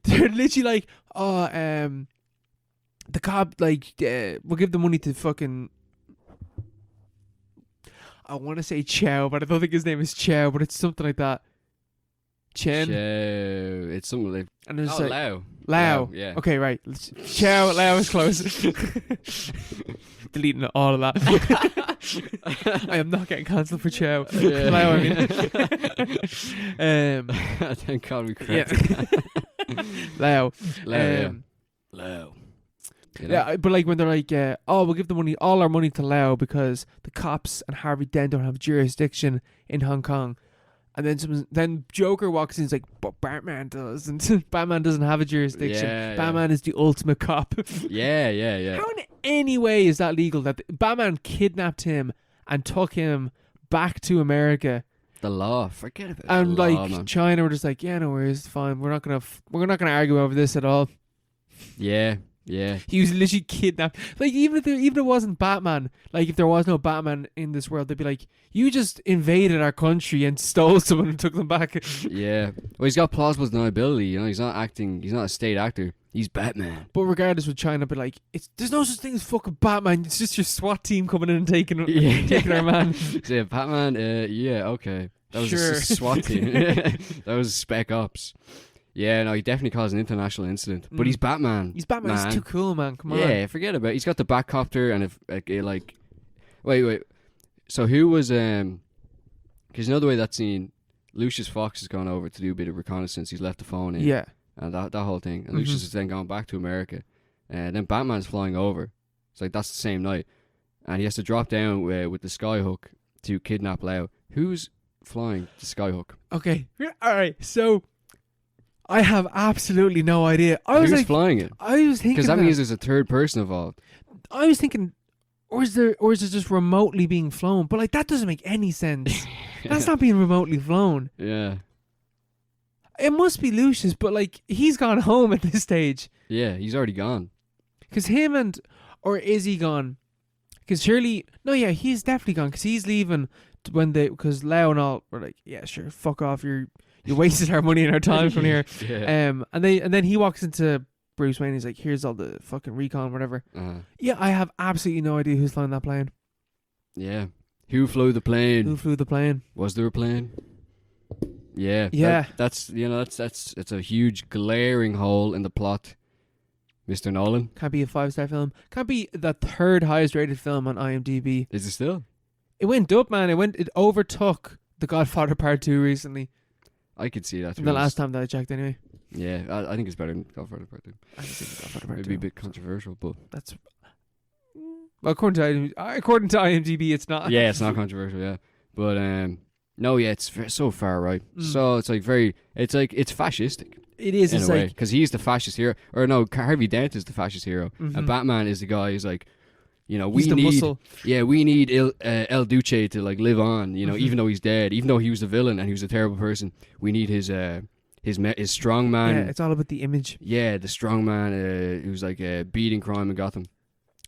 like the cop like we'll give the money to fucking. I want to say Chow, but I don't think his name is Chow, but it's something like that. Chen. Chow. It's something like. And there's like Lao. Lao. Yeah. Okay, right. Chow. Lao is close. Deleting all of that. I am not getting cancelled for Chow. Yeah. Lao, I mean. Thank God we corrected. Lao. Lao. You know? Yeah, but like when they're like, we'll give all our money to Lao because the cops and Harvey Dent don't have jurisdiction in Hong Kong. And then Joker walks in and is like, but Batman does. And Batman doesn't have a jurisdiction. Batman is the ultimate cop. Yeah. How in any way is that legal that Batman kidnapped him and took him back to America? The law, forget about it. And like like China were just like, yeah, no worries, it's fine. We're not gonna argue over this at all. Yeah. He was literally kidnapped. Like even if it wasn't Batman, like if there was no Batman in this world, they'd be like, you just invaded our country and stole someone and took them back. Yeah. Well, he's got plausible deniability. You know, he's not acting. He's not a state actor. He's Batman. But regardless, with China, but like, there's no such thing as fucking Batman. It's just your SWAT team coming in and taking our man. Yeah, Batman. Yeah, okay. That was Sure. a SWAT team. That was Spec Ops. Yeah, no, he definitely caused an international incident. But he's Batman. He's Batman. Man. He's too cool, man. Come on. Yeah, forget about it. He's got the Batcopter and wait. So who was because you know the way that scene, Lucius Fox has gone over to do a bit of reconnaissance. He's left the phone in. Yeah. And that whole thing. And Lucius is then gone back to America. And then Batman's flying over. It's like that's the same night. And he has to drop down with the skyhook to kidnap Lao. Who's flying the skyhook? Okay. All right. So I have absolutely no idea. Who's flying it? I was thinking because that means there's a third person involved. I was thinking, or is it just remotely being flown? But like that doesn't make any sense. That's not being remotely flown. Yeah. It must be Lucius, but like he's gone home at this stage. Yeah, he's already gone. Because or is he gone? Because surely, no, yeah, he's definitely gone. Because he's leaving because Lau and all were like, yeah, sure, fuck off, you wasted our money and our time from here. Yeah. And then he walks into Bruce Wayne. He's like, here's all the fucking recon, whatever. Yeah, I have absolutely no idea who's flying that plane. Yeah. Who flew the plane? Who flew the plane? Was there a plane? Yeah. Yeah. That's it's a huge glaring hole in the plot. Mr. Nolan. Can't be a 5-star film. Can't be the third highest rated film on IMDb. Is it still? It went up, man. It overtook The Godfather Part 2 recently. I could see that. The last time that I checked, anyway. Yeah, I think it's better than Godfather Part 2. I can see The Godfather Part 2. It'd be a bit controversial, but that's well, according to IMDb, it's not. Yeah, it's not controversial. Yeah, but no, yeah, it's so far right. So it's fascistic. It is. In a way, because he's the fascist hero, or no, Harvey Dent is the fascist hero, and Batman is the guy who's like, you know, we need El Duce to like live on, you know, even though he's dead, even though he was a villain and he was a terrible person, we need his strong man. Yeah, it's all about the image. Yeah, the strong man who's like beating crime in Gotham.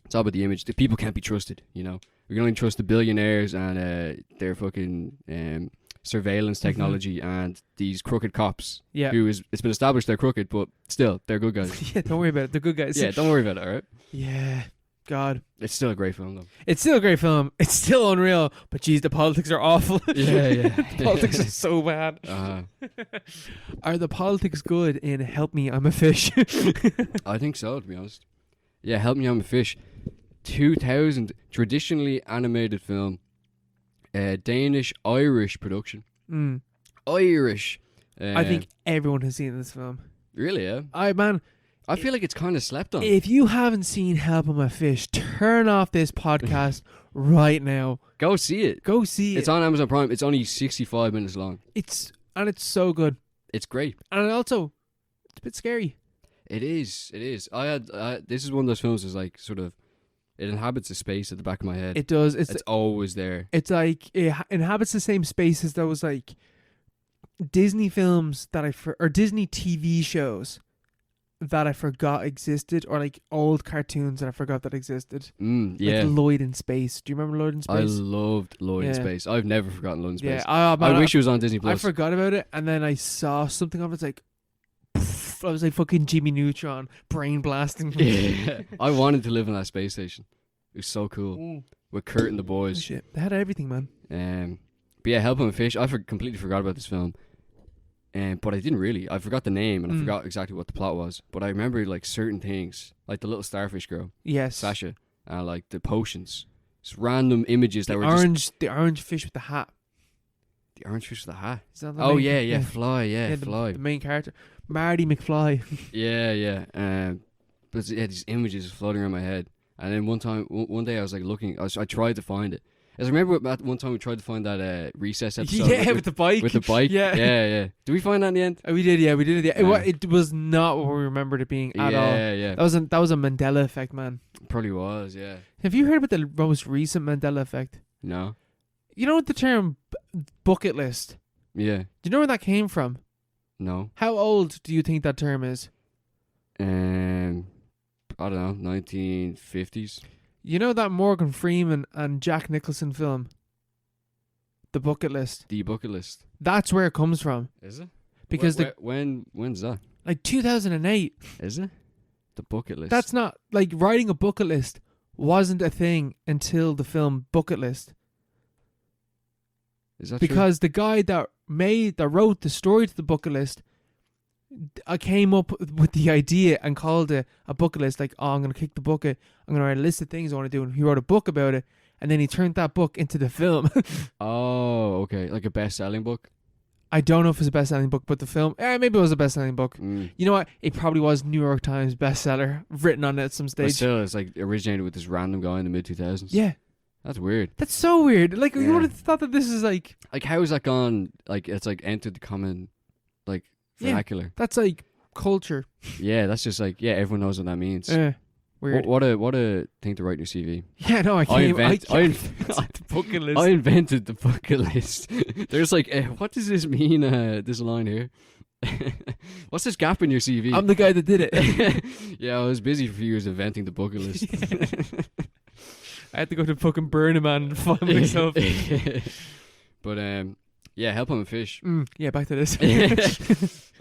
It's all about the image. The people can't be trusted, you know. We can only trust the billionaires and their fucking surveillance technology and these crooked cops. Yeah, it's been established they're crooked, but still they're good guys. Yeah, don't worry about it. They're good guys. Yeah, don't worry about it. All right. Yeah. God. It's still a great film though. It's still a great film. It's still unreal. But geez, the politics are awful. Yeah. The politics are so bad. Are the politics good in Help Me, I'm a Fish? I think so, to be honest. Yeah, Help Me, I'm a Fish. 2000 traditionally animated film. Danish-Irish production. Irish. I think everyone has seen this film. Really, yeah? I feel like it's kind of slept on. If you haven't seen Help I'm a Fish, turn off this podcast right now. Go see it. Go see it. It's on Amazon Prime. It's only 65 minutes long. It's so good. It's great. And also, it's a bit scary. It is. This is one of those films that's like sort of, it inhabits a space at the back of my head. It does. It's always there. It's like, it inhabits the same space as those like Disney films or Disney TV shows that I forgot existed, or like old cartoons that I forgot that existed. Yeah. Like Lloyd in Space. Do you remember Lloyd in Space? I loved Lloyd in Space. I've never forgotten Lloyd in Space. Yeah, I wish it was on Disney Plus. I forgot about it, and then I saw something of it. It's like, poof, I was like fucking Jimmy Neutron, brain blasting. Yeah. I wanted to live in that space station. It was so cool. With Kurt and the boys. Shit, they had everything, man. But yeah, Help 'Em Fish. I completely forgot about this film. But I didn't really. I forgot the name and I forgot exactly what the plot was. But I remember like certain things, like the little starfish girl, yes, Sasha, and like the potions, just random images that were the orange fish with the hat. The orange fish with the hat. Is that the Oh main, yeah, Fly, Fly. The main character, Marty McFly. Yeah. But yeah, these images floating around my head. And then one day I was like looking. I tried to find it. As I remember at one time we tried to find that Recess episode. Yeah, with the bike. With the bike. Yeah. Did we find that in the end? We did. It was not what we remembered it being at all. Yeah. That was a Mandela effect, man. Probably was. Yeah. Have you heard about the most recent Mandela effect? No. You know the term bucket list? Yeah. Do you know where that came from? No. How old do you think that term is? I don't know, 1950s. You know that Morgan Freeman and Jack Nicholson film, The Bucket List? The Bucket List. That's where it comes from. Is it? Because when's that? like 2008. Is it? The Bucket List. That's not like writing a bucket list wasn't a thing until the film Bucket List. Is that because the guy that wrote the story to The Bucket List, I came up with the idea and called it a bucket list. Like, I'm going to kick the bucket. I'm going to write a list of things I want to do. And he wrote a book about it. And then he turned that book into the film. Oh, okay. Like a best-selling book? I don't know if it's a best-selling book, but the film, maybe it was a best-selling book. You know what? It probably was New York Times bestseller, written on it at some stage. But still, it's like originated with this random guy in the mid-2000s. Yeah. That's weird. That's so weird. Like, you would have thought that this is like... Like, how is that gone? Like, it's like entered the common, like, vernacular. Yeah, that's like culture. Yeah, that's just like, everyone knows what that means. Weird. What a thing to write in your CV. Yeah, no, I bucket list. I invented the bucket list. There's like, what does this mean? This line here. What's this gap in your CV? I'm the guy that did it. Yeah, I was busy for a few years inventing the bucket list. I had to go to fucking Burning Man and find myself. But yeah, Help 'Em Fish. Yeah, back to this.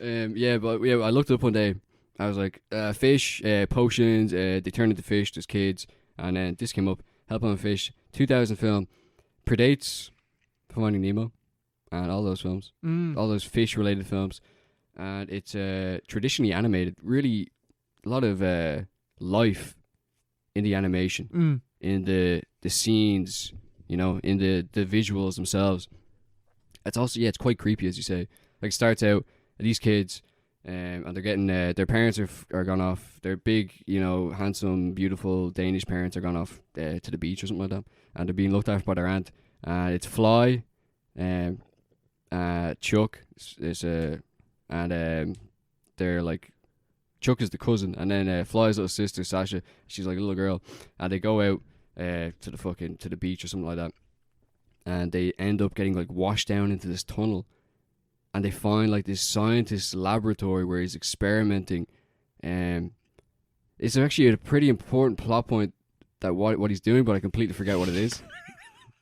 I looked it up one day. I was like, fish, potions, they turn into fish, there's kids. And then this came up, Help 'Em Fish, 2000 film, predates Finding Nemo and all those films, all those fish-related films. And it's traditionally animated, really a lot of life in the animation, in the scenes, you know, in the visuals themselves. It's also, it's quite creepy, as you say. Like, it starts out, these kids... and they're getting their parents are gone off. Their big, you know, handsome, beautiful Danish parents are gone off to the beach or something like that, and they're being looked after by their aunt. It's Fly, Chuck and they're like, Chuck is the cousin, and then Fly's little sister Sasha, she's like a little girl, and they go out to the beach or something like that, and they end up getting like washed down into this tunnel. And they find like this scientist's laboratory where he's experimenting. It's actually a pretty important plot point that what he's doing, but I completely forget what it is.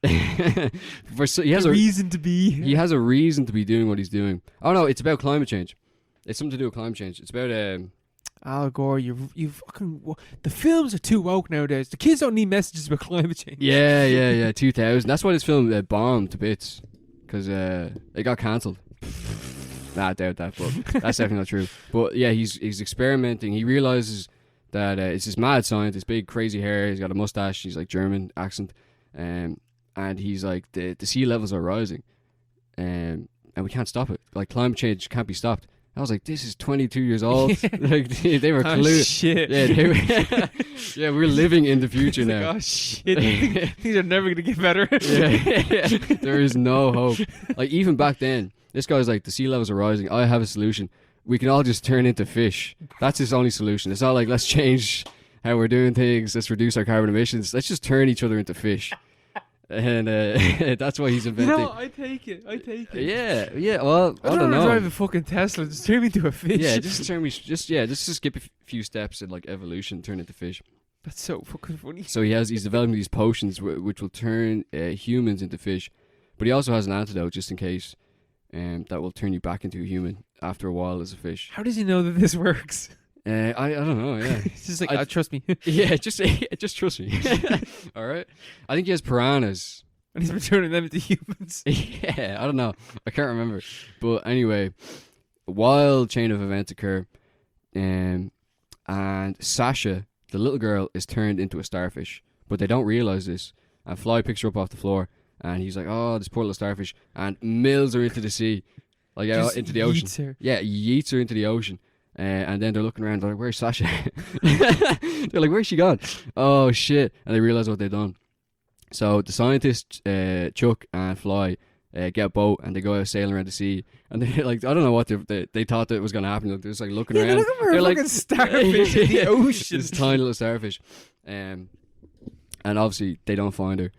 He has a reason to be. He has a reason to be doing what he's doing. Oh no, it's about climate change. It's something to do with climate change. It's about Al Gore, you fucking. The films are too woke nowadays. The kids don't need messages about climate change. Yeah. 2000. That's why this film bombed to bits, because it got cancelled. Nah, I doubt that, but that's definitely not true. But yeah, he's experimenting. He realizes that it's this mad scientist, big crazy hair. He's got a mustache. He's like German accent, and he's like the sea levels are rising, and we can't stop it. Like climate change can't be stopped. I was like, this is 22 years old. Like they were clueless. Shit. Yeah, yeah, we're living in the future now. Like, oh shit, things are never gonna get better. Yeah. There is no hope. Like even back then, this guy's like, the sea levels are rising. I have a solution. We can all just turn into fish. That's his only solution. It's not like, let's change how we're doing things. Let's reduce our carbon emissions. Let's just turn each other into fish. And that's why he's inventing. No, I take it. Yeah. Well, I don't know. Drive a fucking Tesla. Just turn me into a fish. Yeah, just turn me. Just skip a few steps in like evolution, turn into fish. That's so fucking funny. So he's developing these potions which will turn humans into fish, but he also has an antidote just in case, that will turn you back into a human after a while as a fish. How does he know that this works? I don't know. Yeah, it's just like, trust me. Yeah, just trust me. All right. I think he has piranhas, and he's been turning them into humans. Yeah, I don't know. I can't remember. But anyway, a wild chain of events occur, and Sasha, the little girl, is turned into a starfish, but they don't realize this. And Fly picks her up off the floor, and he's like, "Oh, this poor little starfish," and mills her into the sea, like into the ocean. Her. Yeah, yeets her into the ocean. And then they're looking around, they're like, where's Sasha? They're like, where's she gone? Oh shit. And they realize what they've done. So the scientists, Chuck and Fly, get a boat and they go out sailing around the sea. And they're like, I don't know what they thought that was going to happen. They're just like looking around. They're looking for a fucking starfish in the ocean. This tiny little starfish. And obviously they don't find her.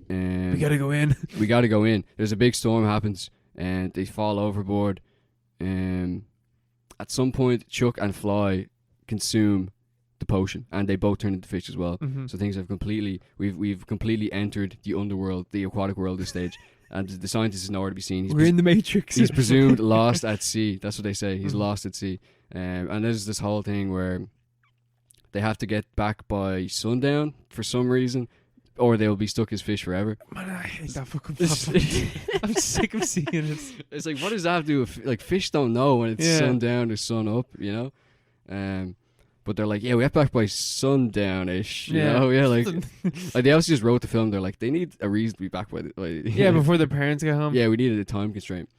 We gotta go in. There's a big storm happens and they fall overboard. At some point, Chuck and Fly consume the potion, and they both turn into fish as well. Mm-hmm. So things have we've completely entered the underworld, the aquatic world, this stage, and the scientist is nowhere to be seen. We're in the Matrix. He's presumed lost at sea. That's what they say. He's lost at sea, and there's this whole thing where they have to get back by sundown for some reason, or they'll be stuck as fish forever. Man, I hate that fucking plot. I'm sick of seeing it. It's like, what does that have to do with, like, fish don't know when it's sundown or sun up, you know? But they're like, yeah, we have back by sundown-ish, you know? Yeah, like they also just wrote the film, they're like, they need a reason to be back by before their parents get home. Yeah, we needed a time constraint.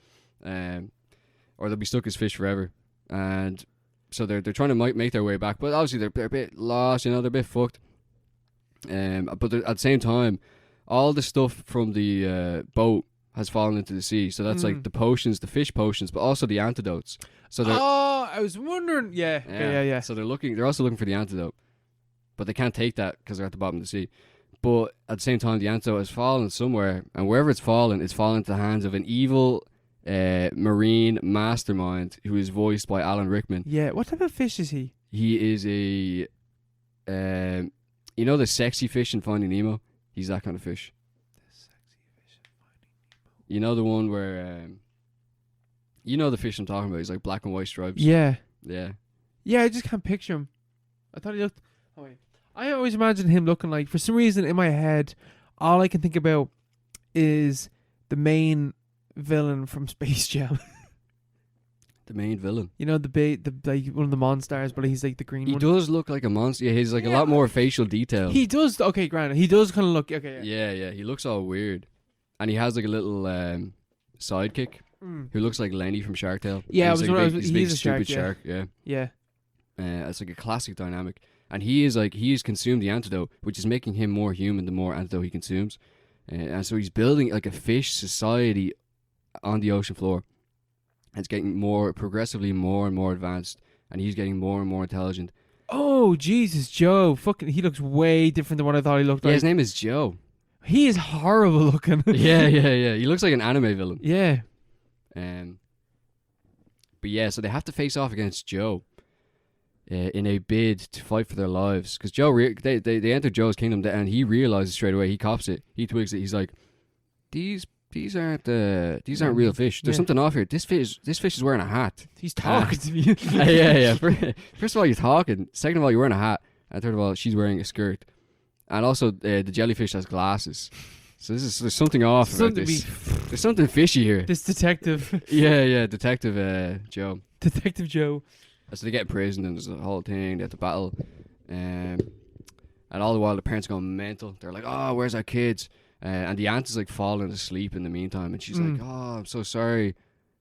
Or they'll be stuck as fish forever. And so they're trying to make their way back, but obviously they're a bit lost, you know, they're a bit fucked. But at the same time, all the stuff from the boat has fallen into the sea. So that's like the potions, the fish potions, but also the antidotes. So I was wondering. Yeah. So they're also looking for the antidote, but they can't take that because they're at the bottom of the sea. But at the same time, the antidote has fallen somewhere, and wherever it's fallen into the hands of an evil marine mastermind who is voiced by Alan Rickman. Yeah. What type of fish is he? He is a you know the sexy fish in Finding Nemo? He's that kind of fish. The sexy fish in Finding Nemo. You know the one where, you know the fish I'm talking about. He's like black and white stripes. Yeah. Yeah. Yeah, I just can't picture him. I thought he looked... Oh, wait. I always imagined him looking like... For some reason, in my head, all I can think about is the main villain from Space Jam. The main villain. You know, the like one of the monsters, but he's like the green one. He does look like a monster. Yeah, he's like a lot more facial detail. He does. Okay, granted. He does kind of look... Okay, yeah. He looks all weird. And he has like a little sidekick who looks like Lenny from Shark Tale. Yeah, he's a big stupid shark. Yeah. It's like a classic dynamic. And he's consumed the antidote, which is making him more human the more antidote he consumes. And so he's building like a fish society on the ocean floor. It's getting progressively more and more advanced, and he's getting more and more intelligent. Oh, Jesus, Joe. Fucking, he looks way different than what I thought he looked like. Yeah, his name is Joe. He is horrible looking. Yeah. He looks like an anime villain. Yeah. But yeah, so they have to face off against Joe in a bid to fight for their lives. Because Joe, they enter Joe's kingdom, and he realizes straight away, he cops it. He twigs it. He's like, these these aren't real fish. There's something off here. This fish is wearing a hat. He's talking to me. Yeah. First of all, you're talking. Second of all, you're wearing a hat. And third of all, she's wearing a skirt. And also, the jellyfish has glasses. So there's something off about this. There's something fishy here. This detective. Yeah, Detective Joe. Detective Joe. So they get in prison and there's a whole thing. They have to battle. And all the while, the parents are going mental. They're like, oh, where's our kids? And the aunt is like falling asleep in the meantime. And she's like, oh, I'm so sorry.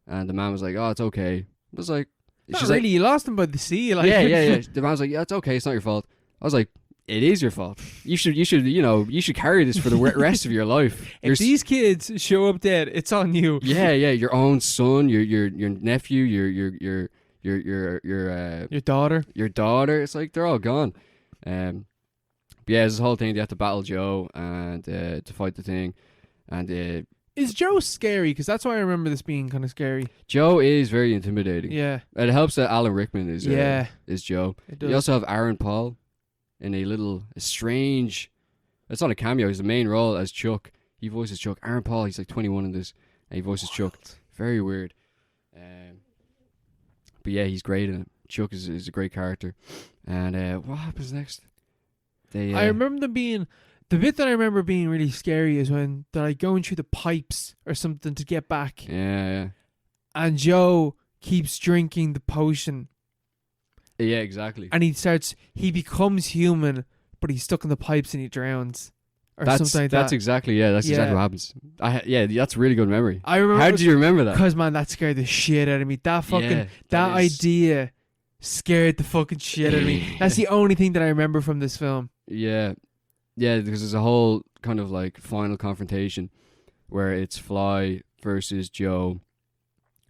And the man was like, oh, it's okay. It was like... Not really, like, you lost him by the sea. Like. Yeah. The man was like, yeah, it's okay. It's not your fault. I was like, it is your fault. You should carry this for the rest of your life. If these kids show up dead, it's on you. Yeah. Your own son, your nephew, your daughter. Your daughter. It's like they're all gone. But yeah, it's this whole thing. They have to battle Joe and to fight the thing. And is Joe scary? Because that's why I remember this being kind of scary. Joe is very intimidating. Yeah. It helps that Alan Rickman is Joe. It does. You also have Aaron Paul in a strange... It's not a cameo. He's the main role as Chuck. He voices Chuck. Aaron Paul, he's like 21 in this. And he voices Chuck. Very weird. But yeah, he's great in it. Chuck is a great character. And what happens next? I remember them being... The bit that I remember being really scary is when they're like going through the pipes or something to get back. Yeah. And Joe keeps drinking the potion. Yeah, exactly. And he becomes human, but he's stuck in the pipes and he drowns. Or something like that. That's exactly what happens. That's a really good memory. I remember. How did you remember that? Because, man, that scared the shit out of me. That idea scared the fucking shit out of me. That's the only thing that I remember from this film. Yeah. Yeah, because there's a whole kind of like final confrontation where it's Fly versus Joe.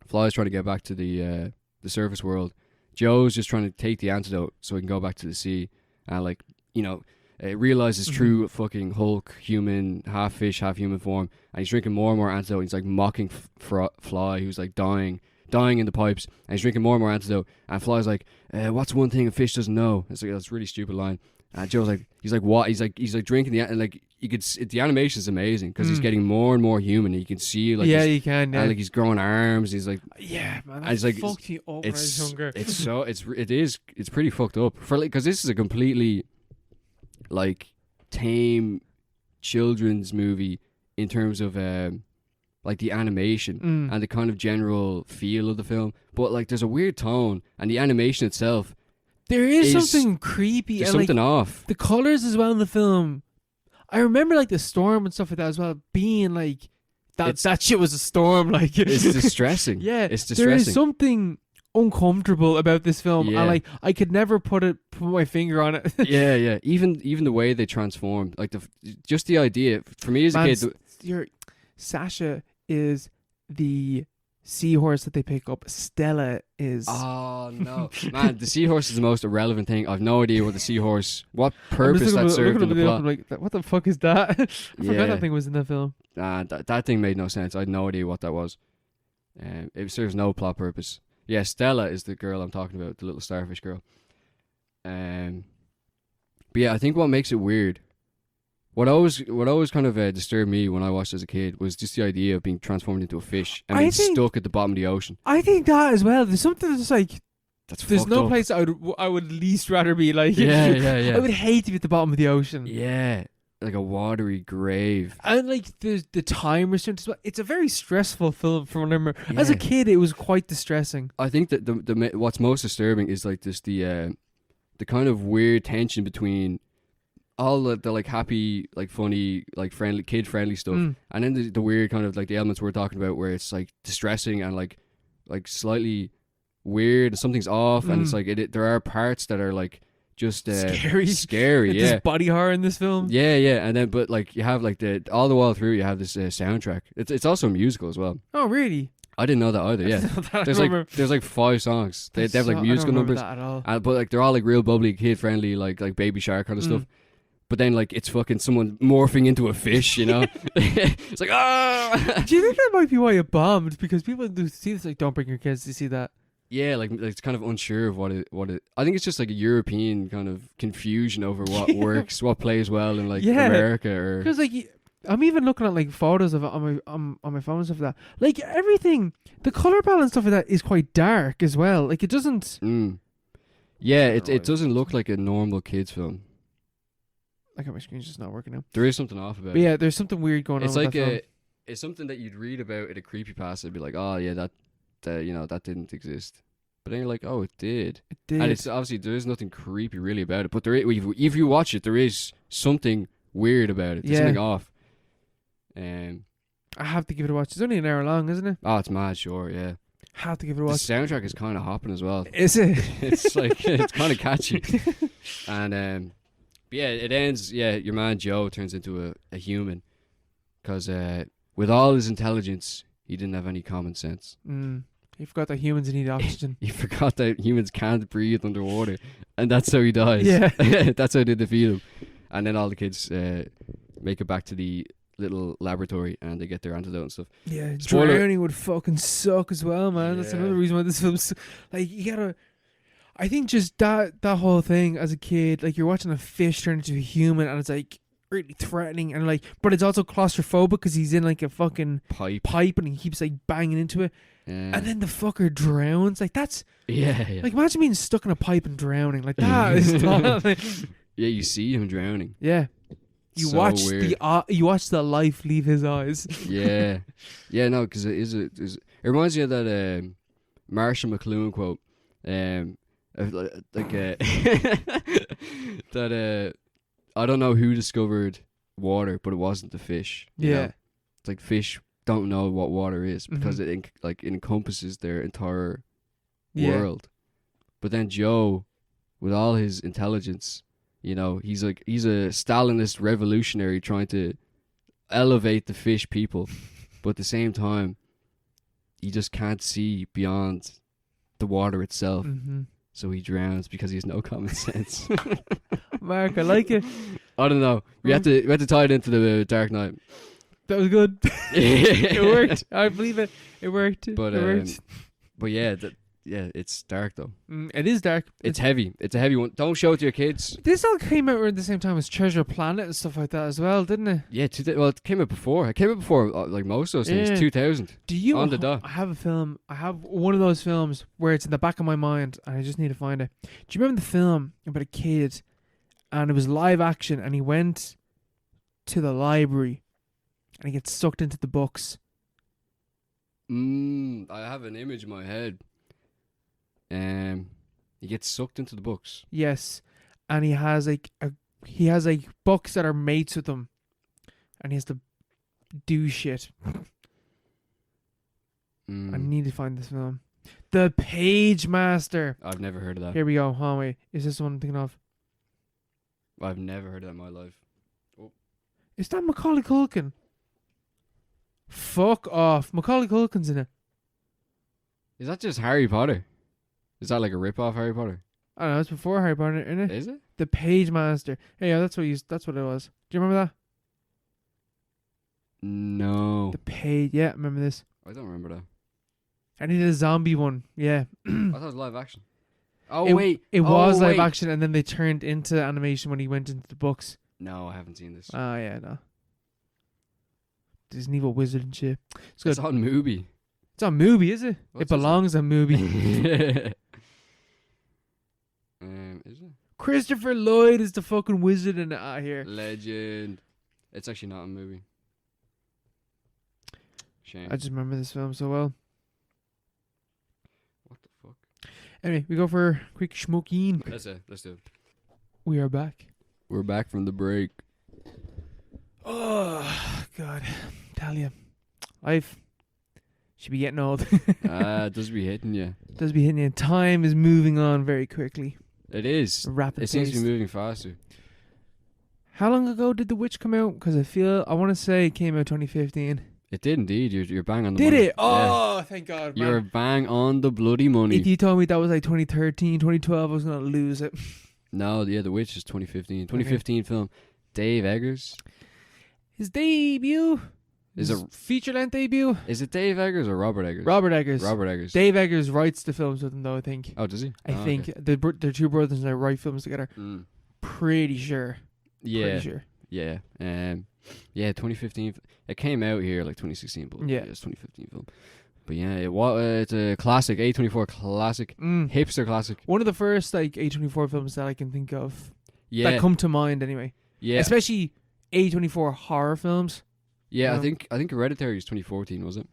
Fly's trying to get back to the surface world. Joe's just trying to take the antidote so he can go back to the sea and realize his true fucking Hulk, human, half fish, half human form. And he's drinking more and more antidote. He's like mocking Fly, who's like dying in the pipes. And he's drinking more and more antidote. And Fly's like, what's one thing a fish doesn't know? It's like, that's a really stupid line. And Joe's like, he's like, what? He's like drinking the animation is amazing because he's getting more and more human. And you can see you can, and like he's growing arms. He's like, yeah, man, that's like, fucked me up when I was younger. It's pretty fucked up for because this is a completely like tame children's movie in terms of like the animation and the kind of general feel of the film. But like there's a weird tone and the animation itself. There is something creepy. There's and something off. The colors as well in the film. I remember like the storm and stuff like that as well being like that shit was a storm. Like it's distressing. Yeah, it's distressing. There is something uncomfortable about this film. Yeah. And like I could never put my finger on it. yeah. Even the way they transform, like just the idea for me as a kid. Sasha is the seahorse that they pick up. Stella is... Oh, no. Man, the seahorse is the most irrelevant thing. I've no idea what what purpose that served in the plot. Like, what the fuck is that? I forgot that thing was in the film. That thing made no sense. I had no idea what that was. It serves no plot purpose. Yeah, Stella is the girl I'm talking about, the little starfish girl. But yeah, I think what makes it weird... What always kind of disturbed me when I watched as a kid was just the idea of being transformed into a fish and being stuck at the bottom of the ocean. I think that as well. There's something that's like... There's no up. place I would least rather be. Like, yeah. I would hate to be at the bottom of the ocean. Yeah, like a watery grave. And like the time restraint as well. It's a very stressful film from what I remember. Yeah. As a kid, it was quite distressing. I think that the what's most disturbing is like this the kind of weird tension between all the like happy, like funny, like friendly, kid friendly stuff, and then the weird kind of like the elements we're talking about where it's like distressing and like slightly weird and something's off, and it's like there are parts that are like just scary. There's body horror in this film. Yeah, and then but like you have like all the while through you have this soundtrack. It's also a musical as well. Oh really? I didn't know that either. Yeah, there's like 5 songs. They have like musical numbers, that at all. But like they're all like real bubbly, kid friendly, like Baby Shark kind of stuff. But then, like, it's fucking someone morphing into a fish, you know? It's like, ah! Do you think that might be why it bombed? Because people do see this, like, don't bring your kids to see that. Yeah, like it's kind of unsure of what it... I think it's just, like, a European kind of confusion over what works, what plays well in, like, America or... Because, like, I'm even looking at like photos of it on my phone and stuff like that. Like everything, the color palette and stuff like that is quite dark as well. Like it doesn't. Yeah, it doesn't look like a normal kids film. Like my screen's just not working now. There is something off about But it. yeah, there's something weird going It's on. like with that film. it's something that you'd read about in a creepypasta and be like, oh yeah, that that didn't exist. But then you're like, oh, it did. It did. And it's obviously there is nothing creepy really about it. But there is, if you watch it, there is something weird about it. There's something off. I have to give it a watch. It's only an hour long, isn't it? Oh, it's mad, sure, yeah. Have to give it a The watch. soundtrack is kind of hopping as well. Is it? It's like it's kind of catchy. And but yeah, it ends. Yeah, your man Joe turns into a human because with all his intelligence, he didn't have any common sense. He forgot that humans need oxygen. He forgot that humans can't breathe underwater, and that's how he dies. Yeah. That's how they defeat him. And then all the kids make it back to the little laboratory and they get their antidote and stuff. Yeah, Spoiler. drowning would fucking suck as well, man. That's Yeah. another reason why this film's like you gotta. I think just that whole thing as a kid, like you're watching a fish turn into a human, and it's like really threatening, and like, but it's also claustrophobic because he's in like a fucking pipe and he keeps like banging into it, and then the fucker drowns. Like that's yeah. like imagine being stuck in a pipe and drowning. Like that is not. Yeah, you see him drowning. Yeah. You So watch weird. you watch the life leave his eyes. Yeah, yeah, no, because it reminds me of that Marshall McLuhan quote, that I don't know who discovered water, but it wasn't the fish. you know? It's like fish don't know what water is because it encompasses their entire world. But then Joe, with all his intelligence, you know, he's a Stalinist revolutionary trying to elevate the fish people, but at the same time, he just can't see beyond the water itself. So he drowns because he has no common sense. Mark, I like it. I don't know. We had to tie it into the Dark Knight. That was good. It worked. I believe it. It worked. But it worked. But yeah, it's dark though. It is dark. It's heavy. It's a heavy one. Don't show it to your kids. This all came out around the same time as Treasure Planet and stuff like that as well, didn't it? Yeah, well, it came out before. It came out before like most of those things. Yeah. 2000. Do you? On the dot. I have a film. I have one of those films where it's in the back of my mind, and I just need to find it. Do you remember the film about a kid, and it was live action, and he went to the library, and he gets sucked into the books. I have an image in my head. He gets sucked into the books. Yes, and he has like books that are mates with him, and he has to do shit. I need to find this film. The Page Master. I've never heard of that. Here we go. Hold on, wait. Is this the one I'm thinking of? I've never heard of that in my life. Is that Macaulay Culkin? Fuck off. Macaulay Culkin's in it. Is that just Harry Potter? Is that like a rip-off Harry Potter? I don't know. It's before Harry Potter, isn't it? Is it? The Page Master. Hey, yeah, that's what it was. Do you remember that? No. The Page. Yeah, I remember this. I don't remember that. I need a zombie one. Yeah. I thought it was live action. Oh, It was live wait. action, and then they turned into animation when he went into the books. No, I haven't seen this. Oh, yeah, no. There's an evil wizard and shit. It's good. It's on Mubi. It's on Mubi, is it? What's It belongs on Mubi. Is it? Christopher Lloyd is the fucking wizard in it here. Legend. It's actually not on Mubi. Shame. I just remember this film so well. What the fuck? Anyway, we go for a quick schmookeen. Let's do it. We are back. We're back from the break. Oh, God. Tell you. Life should be getting old. It does be hitting you. Does be hitting you. Time is moving on very quickly. It is. Rapid It seems to pace. be moving faster. How long ago did The Witch come out? Because I want to say it came out 2015. It did indeed. You're bang on the Did money. it? Oh, thank God, man. You're bang on the bloody money. If you told me that was like 2013, 2012, I was going to lose it. No, yeah, The Witch is 2015. 2015 film. Dave Eggers. His debut. Is His it feature-length debut. Is it Dave Eggers or Robert Eggers? Robert Eggers. Robert Eggers. Dave Eggers writes the films with him, though, I think. Oh, does he? I Oh, think okay. they're two brothers and they write films together. Mm. Pretty sure. Yeah. Pretty sure. Yeah. 2015. It came out here like 2016, but Yeah. it's 2015 film. But yeah, it's a classic, A24 classic, hipster classic. One of the first like A24 films that I can think of Yeah. that come to mind anyway. Yeah. Especially A24 horror films. Yeah, You know? I think Hereditary was 2014, was it?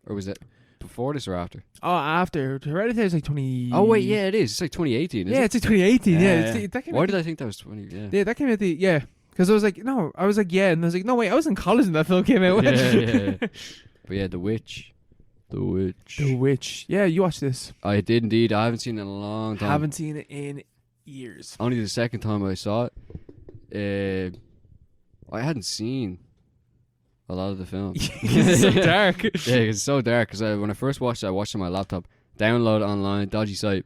Or was it before this or after? Oh, after Hereditary is like 20. Oh wait, yeah, it is. It's like 2018. Isn't Yeah, it? it's like 2018. Yeah, that came Why out did I think that was 20? Yeah. Yeah, that came out because I was like, no, I was like, yeah, and I was like, no, wait, I was in college when that film came out. yeah. But yeah, The Witch. The Witch. Yeah, you watched this. I did indeed. I haven't seen it in a long time. Haven't seen it in years. Only the second time I saw it. I hadn't seen a lot of the film. It's so dark. Yeah, it's so dark. Because when I first watched it, I watched it on my laptop. Download it online, dodgy site.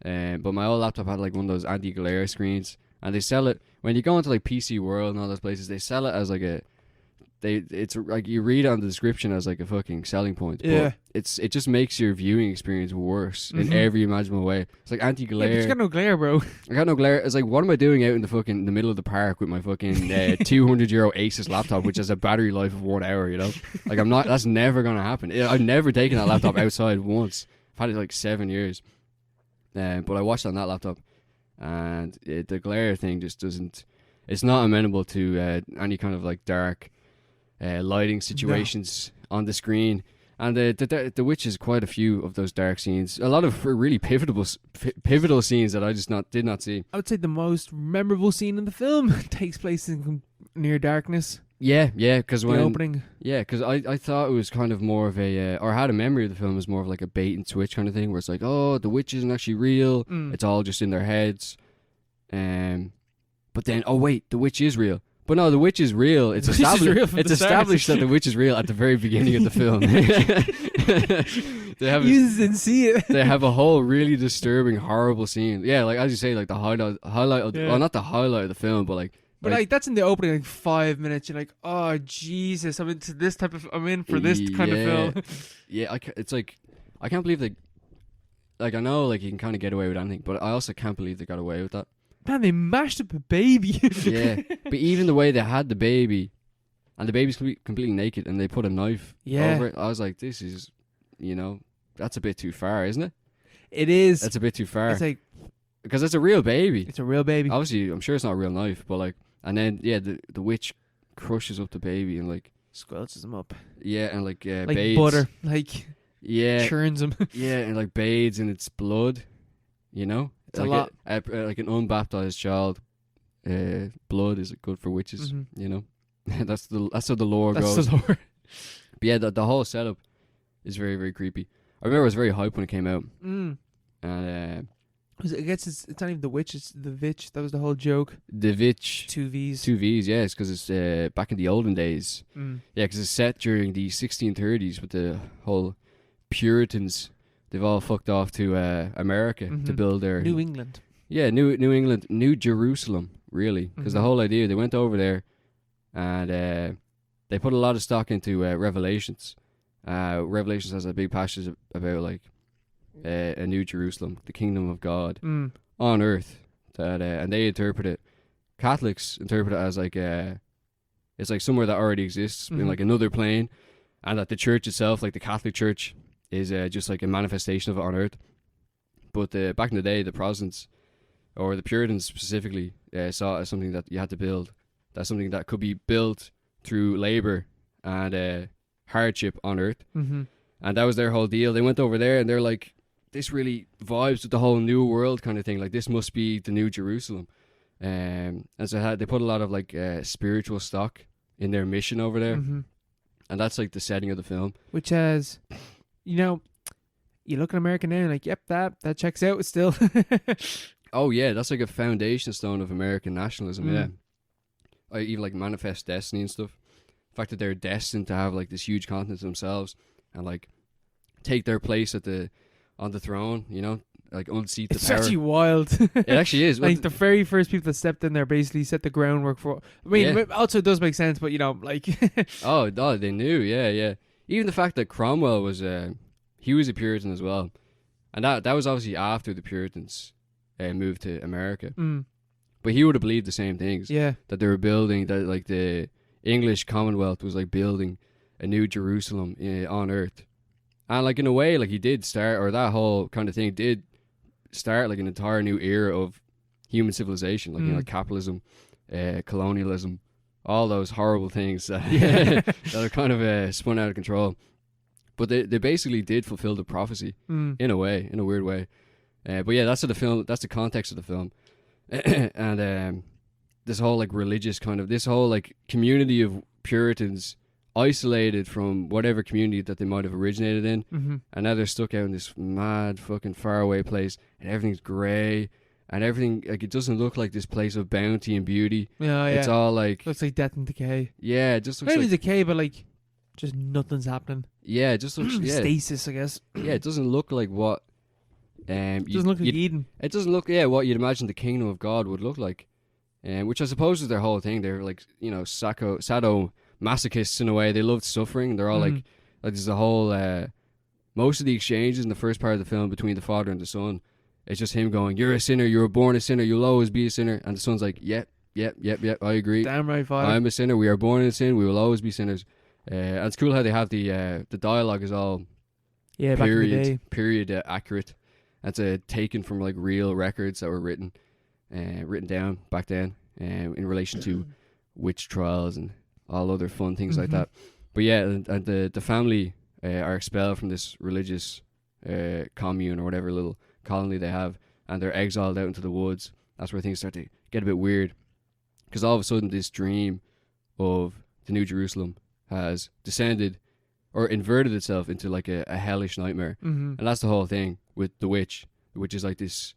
But my old laptop had like one of those anti-glare screens. And they sell it, when you go into like PC World and all those places, they sell it as like it's like you read it on the description as like a fucking selling point. Yeah. But it just makes your viewing experience worse in every imaginable way. It's like anti-glare. Yeah, but you got no glare, bro. I got no glare. It's like, what am I doing out in the middle of the park with my fucking €200 Asus laptop, which has a battery life of 1 hour, you know? Like, that's never going to happen. I've never taken that laptop outside once. I've had it like 7 years. But I watched it on that laptop, and the glare thing just doesn't, it's not amenable to any kind of like dark lighting situations on the screen. And the Witch is quite a few of those dark scenes. A lot of really pivotal scenes that I just did not see. I would say the most memorable scene in the film takes place in near darkness. Yeah, because The when opening. yeah, because I thought it was kind of more of a or I had a memory of the film as more of like a bait and switch kind of thing, where it's like, oh, the witch isn't actually real. It's all just in their heads. But then, oh wait, the witch is real. But no, the witch is real. It's established. It's established that the witch is real at the very beginning of the film. You didn't see it. They have a whole really disturbing, horrible scene. Yeah, like as you say, like the highlight of well, not the highlight of the film, but like. But like that's in the opening, like 5 minutes. You're like, oh Jesus, I'm in for this kind of film. Yeah, it's like I can't believe they. Like I know, like you can kind of get away with anything, but I also can't believe they got away with that. Man, they mashed up a baby. Yeah, but even the way they had the baby, and the baby's completely naked, and they put a knife over it, I was like, this is, that's a bit too far, isn't it? It is. That's a bit too far. It's like, because it's a real baby. It's a real baby. Obviously, I'm sure it's not a real knife, but like, and then the witch crushes up the baby and like squelches him up. Yeah, and like like butter, like churns him. Yeah, and like bathes in its blood. It's like a lot. Like an unbaptized child, blood is good for witches. That's how the lore goes. That's the lore. But yeah, the whole setup is very, very creepy. I remember I was very hyped when it came out. And I guess it's not even the witch, it's the Vitch. That was the whole joke. The Vitch. 2 V's. 2 V's, yeah. It's because it's back in the olden days. Yeah, because it's set during the 1630s with the whole Puritans. They've all fucked off to America to build their... New England. Yeah, New England. New Jerusalem, really. Because the whole idea, they went over there and they put a lot of stock into Revelations. Revelations has a big passage about like a New Jerusalem, the kingdom of God on earth. And they interpret it. Catholics interpret it as like it's like somewhere that already exists in like another plane, and that the church itself, like the Catholic Church, is just like a manifestation of it on earth. But back in the day, the Protestants, or the Puritans specifically, saw it as something that you had to build. That's something that could be built through labor and hardship on earth. And that was their whole deal. They went over there and they're like, this really vibes with the whole new world kind of thing. Like, this must be the New Jerusalem. And so they put a lot of like spiritual stock in their mission over there. And that's like the setting of the film. Which has... you look at America now and like, yep, that checks out still. Oh yeah, that's like a foundation stone of American nationalism. Yeah, even like Manifest Destiny and stuff. The fact that they're destined to have like this huge continent themselves and like take their place on the throne. Like unseat the power. It's actually wild. It actually is. Like the very first people that stepped in there basically set the groundwork for. I mean, also it does make sense, but like. oh, they knew. Yeah. Even the fact that Cromwell was he was a Puritan as well, and that was obviously after the Puritans moved to America. But he would have believed the same things. Yeah. That they were building, that like the English Commonwealth was like building a new Jerusalem on earth. And like in a way, like he did start, or that whole kind of thing did start like an entire new era of human civilization, like, you know, like capitalism, colonialism, all those horrible things that, that are kind of spun out of control. But they basically did fulfill the prophecy in a way, in a weird way. But yeah, that's the context of the film. And this whole like religious kind of, this whole like community of Puritans isolated from whatever community that they might have originated in, and now they're stuck out in this mad fucking faraway place, and everything's grey, and everything, like, it doesn't look like this place of bounty and beauty. It's all like, looks like death and decay. Yeah, it just looks Maybe like decay, but like just nothing's happening. Yeah, it just looks stasis, I guess. Yeah, it doesn't look like what it doesn't look like Eden. It doesn't look what you'd imagine the kingdom of God would look like. Which I suppose is their whole thing. They're like, you know, sadomasochists in a way. They loved suffering. They're all like there's a whole most of the exchanges in the first part of the film between the father and the son, it's just him going, "You're a sinner, you were born a sinner, you'll always be a sinner," and the son's like, yep, I agree. Damn right, father. I'm a sinner, we are born in sin, we will always be sinners. And it's cool how they have the dialogue is all back in the day. period accurate. That's taken from like real records that were written down back then, in relation to witch trials and all other fun things like that. But yeah, and the family are expelled from this religious commune or whatever little colony they have, and they're exiled out into the woods. That's where things start to get a bit weird, because all of a sudden this dream of the New Jerusalem has descended or inverted itself into like a hellish nightmare. And that's the whole thing with the witch, which is like this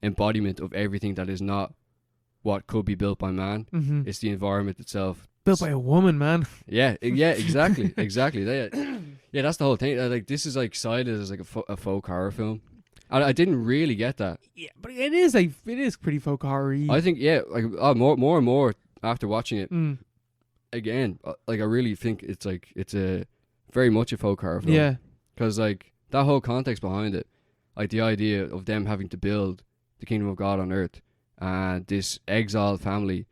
embodiment of everything that is not what could be built by man. It's the environment itself. Built by a woman, man. Yeah, exactly. Yeah, that's the whole thing. Like, this is like cited as like a folk horror film. I didn't really get that. Yeah, but it is pretty folk horror-y. I think, like more and more after watching it again, like I really think it's a very much a folk horror film. Yeah, because like that whole context behind it, like the idea of them having to build the kingdom of God on earth, and this exiled family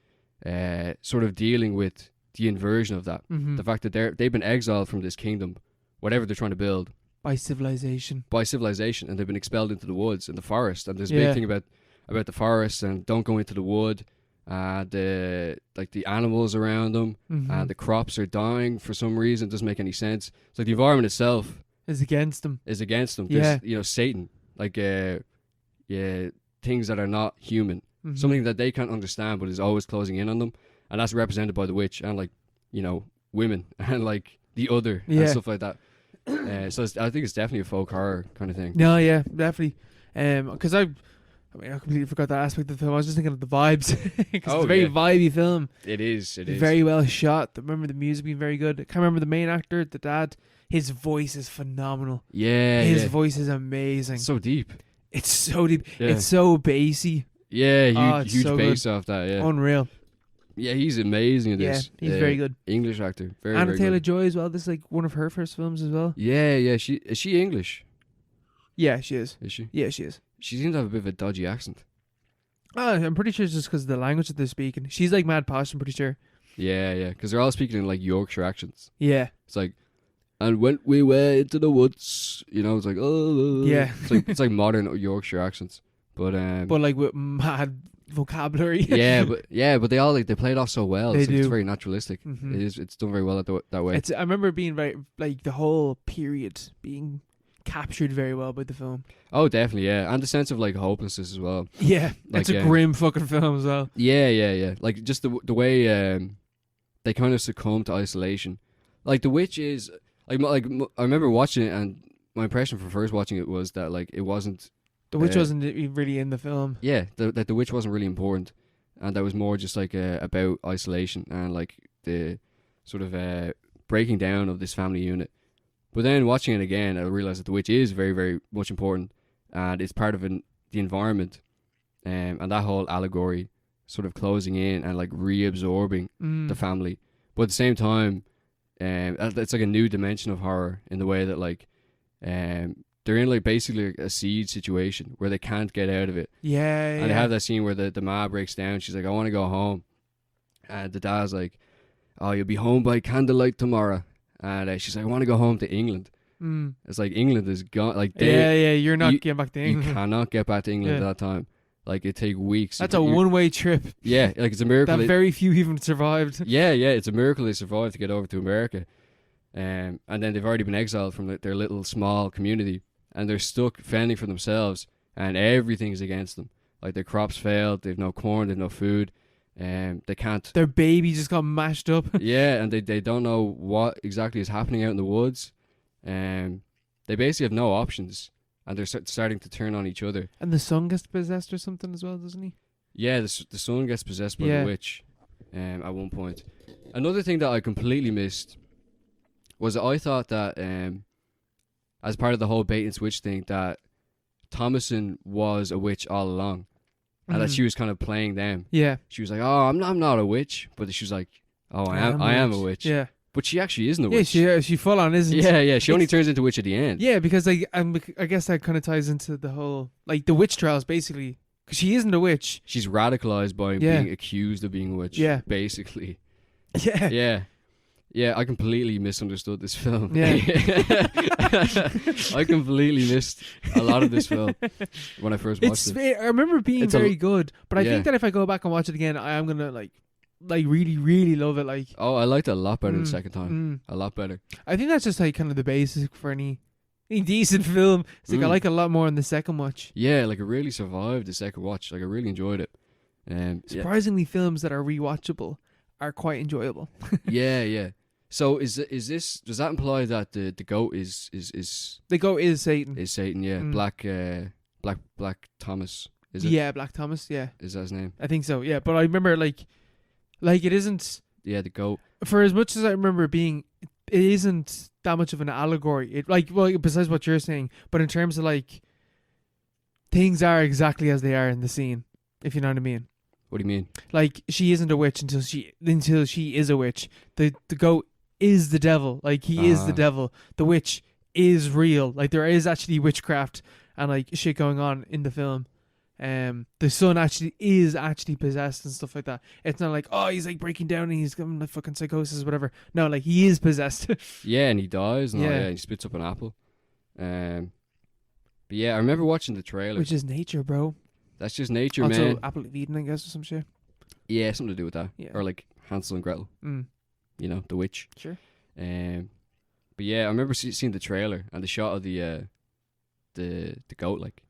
sort of dealing with the inversion of that. The fact that they've been exiled from this kingdom, whatever they're trying to build, by civilization, and they've been expelled into the woods and the forest. And there's a big thing about the forest, and don't go into the wood. The animals around them, and the crops are dying for some reason. It doesn't make any sense. It's like the environment itself is against them. There's, you know, Satan, like things that are not human, something that they can't understand but is always closing in on them, and that's represented by the witch, and like, you know, women and like the other and stuff like that. So I think it's definitely a folk horror kind of thing. No, yeah, definitely. Because I completely forgot that aspect of the film. I was just thinking of the vibes. It's a very vibey film. It is. Very well shot. I remember the music being very good. I can't remember the main actor, the dad. His voice is phenomenal. Yeah, his voice is amazing. So deep. It's so deep. Yeah. It's so bassy. Yeah, huge so bass off that. Yeah, unreal. Yeah, he's amazing in this. Yeah, he's very good. English actor. Anna very Taylor-Joy as well. This is like one of her first films as well. Yeah. Is she English? Yeah, she is. Is she? Yeah, she is. She seems to have a bit of a dodgy accent. I'm pretty sure it's just because of the language that they're speaking. She's like mad posh, I'm pretty sure. Yeah, because they're all speaking in like Yorkshire accents. Yeah. It's like, and when we were into the woods, you know, it's like, oh. Yeah. It's like modern Yorkshire accents. But like with mad vocabulary. but they all they play it off so well. It's very naturalistic. It's done very well that way. I remember being very, like, the whole period being captured very well by the film. Oh, definitely, yeah. And the sense of like hopelessness as well. Yeah, like, it's a grim fucking film as well. Yeah. Like just the way they kind of succumb to isolation. Like the witch is like I remember watching it, and my impression from first watching it was that like it wasn't. The witch wasn't really in the film. Yeah, that the witch wasn't really important, and that was more just like about isolation and like the sort of breaking down of this family unit. But then watching it again, I realized that the witch is very, very much important, and it's part of the environment, and that whole allegory sort of closing in and like reabsorbing the family. But at the same time, it's like a new dimension of horror in the way that like they're in like basically a siege situation where they can't get out of it. Yeah. And they have that scene where the ma breaks down. She's like, I want to go home. And the dad's like, oh, you'll be home by candlelight tomorrow. And she's like, I want to go home to England. It's like England is gone. Like you're not getting back to England. You cannot get back to England at that time. Like it take weeks. That's a one-way trip. Yeah, like it's a miracle. That very few even survived. Yeah, it's a miracle they survived to get over to America. And then they've already been exiled from their little small community, and they're stuck fending for themselves, and everything's against them. Like their crops failed, they've no corn, they've no food, they can't. Their baby just got mashed up. Yeah, and they don't know what exactly is happening out in the woods. They basically have no options, and they're starting to turn on each other. And the son gets possessed or something as well, doesn't he? Yeah, the son gets possessed by the witch at one point. Another thing that I completely missed was that I thought that as part of the whole bait and switch thing, that Thomason was a witch all along, and that she was kind of playing them. Yeah, she was like, "Oh, I'm not a witch," but she was like, "Oh, I am a witch." Yeah, but she actually isn't a witch. Yeah, she full on isn't. Yeah. She only turns into a witch at the end. Yeah, because like I guess that kind of ties into the whole like the witch trials basically, because she isn't a witch. She's radicalized by being accused of being a witch. Yeah, basically. Yeah. Yeah, I completely misunderstood this film. Yeah. I completely missed a lot of this film when I first watched it. I remember it being very good, but I think that if I go back and watch it again, I am gonna like really, really love it. Like, oh, I liked it a lot better the second time. A lot better. I think that's just like kind of the basic for any decent film. It's like I like it a lot more in the second watch. Yeah, like it really survived the second watch. Like I really enjoyed it. Surprisingly, films that are rewatchable are quite enjoyable. Yeah. So is this, does that imply that the goat is the goat is Satan? Is Satan? Yeah, Black Thomas. Is it? Yeah, Black Thomas. Yeah, is that his name? I think so. Yeah, but I remember like it isn't. Yeah, the goat. For as much as I remember it being, it isn't that much of an allegory. It besides what you're saying, but in terms of like things are exactly as they are in the scene. If you know what I mean. What do you mean? Like she isn't a witch until she is a witch. The goat is the devil. Like he is the devil. The witch is real. Like there is actually witchcraft and like shit going on in the film. The son is actually possessed and stuff like that. It's not like, oh, he's like breaking down and he's coming like fucking psychosis or whatever. No, like he is possessed. Yeah, and he dies and he spits up an apple. But yeah, I remember watching the trailer. Which is nature, bro. That's just nature, also, man. Also, Apple of Eden, I guess, or some shit. Yeah, something to do with that. Yeah. Or like Hansel and Gretel. You know, the witch. Sure. But yeah, I remember seeing the trailer and the shot of the goat like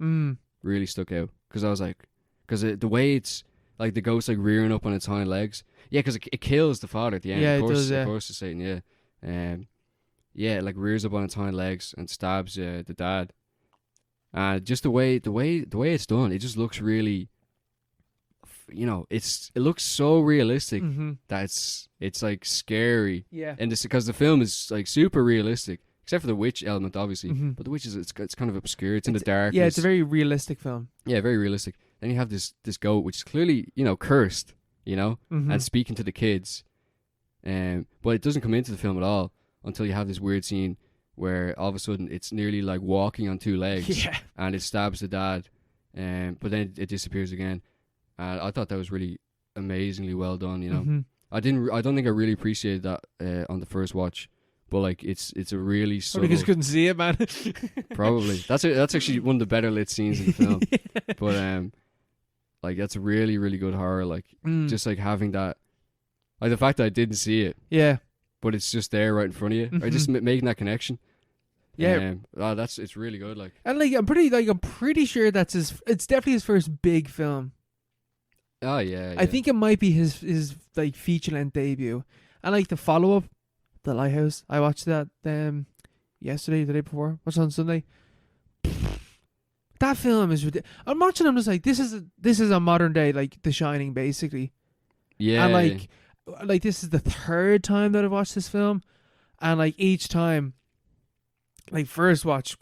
really stuck out because I was like, because the way it's like the goat's like rearing up on its hind legs. Yeah, because it kills the father at the end. Yeah, of course, it does. Yeah. Of course, it's Satan. Yeah. Yeah, it like rears up on its hind legs and stabs the dad. Just the way it's done, it just looks really, you know, it looks so realistic that it's like scary. Yeah. And this because the film is like super realistic, except for the witch element, obviously. But the witch is it's kind of obscure. It's in the dark. Yeah, it's a very realistic film. Yeah, very realistic. Then you have this goat, which is clearly, you know, cursed, you know, and speaking to the kids. But it doesn't come into the film at all until you have this weird scene where all of a sudden it's nearly like walking on two legs, and it stabs the dad, but then it disappears again. And I thought that was really amazingly well done. You know, I don't think I really appreciated that on the first watch, but like it's a really subtle. Because couldn't see it, man. Probably that's actually one of the better lit scenes in the film. But like that's a really really good horror. Like just like having that, like the fact that I didn't see it. Yeah. But it's just there right in front of you. Or just making that connection. Yeah. It's really good. Like, and like I'm pretty sure it's definitely his first big film. Oh yeah. I think it might be his like feature length debut. And like the follow up, The Lighthouse. I watched that yesterday, the day before. What's on Sunday? That film is ridiculous. I'm watching. I'm just like, this is a modern day like The Shining, basically. Yeah. And like this is the third time that I've watched this film, and like each time, like first watch,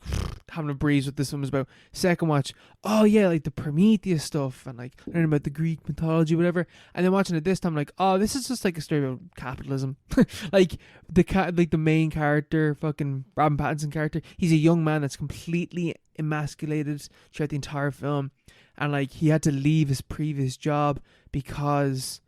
having a breeze with this one was about. Second watch, oh yeah, like the Prometheus stuff and like learning about the Greek mythology, whatever. And then watching it this time, like, oh, this is just like a story about capitalism. Like the main character, fucking Robin Pattinson character, he's a young man that's completely emasculated throughout the entire film, and like he had to leave his previous job because.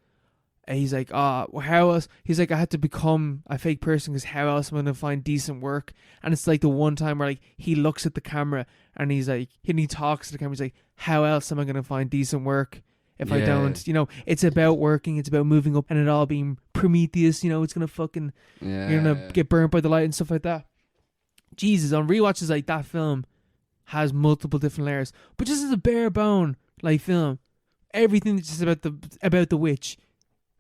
He's like, well, how else? He's like, I had to become a fake person because how else am I going to find decent work? And it's like the one time where like he looks at the camera and he's like, and he talks to the camera. He's like, how else am I going to find decent work if I don't? You know, it's about working. It's about moving up and it all being Prometheus. You know, it's going to fucking, you're going to get burnt by the light and stuff like that. Jesus, on rewatches, like that film has multiple different layers. But just as a bare bone, like film, everything that's just about the witch.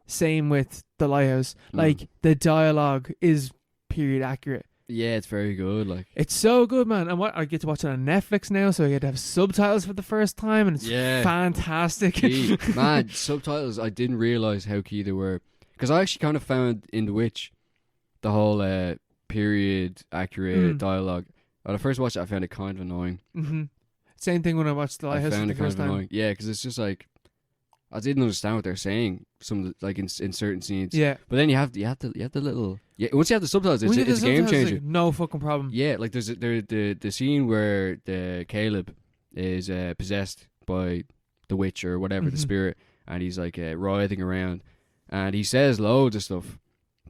Same with the Lighthouse. Like the dialogue is period accurate. Yeah, it's very good. Like it's so good, man. And I get to watch it on Netflix now, so I get to have subtitles for the first time, and it's fantastic. Key. Man, subtitles. I didn't realize how key they were because I actually kind of found in The Witch the whole period accurate dialogue. When I first watched it, I found it kind of annoying. Mm-hmm. Same thing when I watched the Lighthouse. I found the it kind first of time. annoying. Yeah, because it's just like. I didn't understand what they're saying. Some of the, like in certain scenes. Yeah. But then you have the little. Yeah. Once you have the subtitles, it's a game changer. Like, no fucking problem. Yeah. Like there's the scene where the Caleb is possessed by the witch or whatever, the spirit, and he's like writhing around, and he says loads of stuff,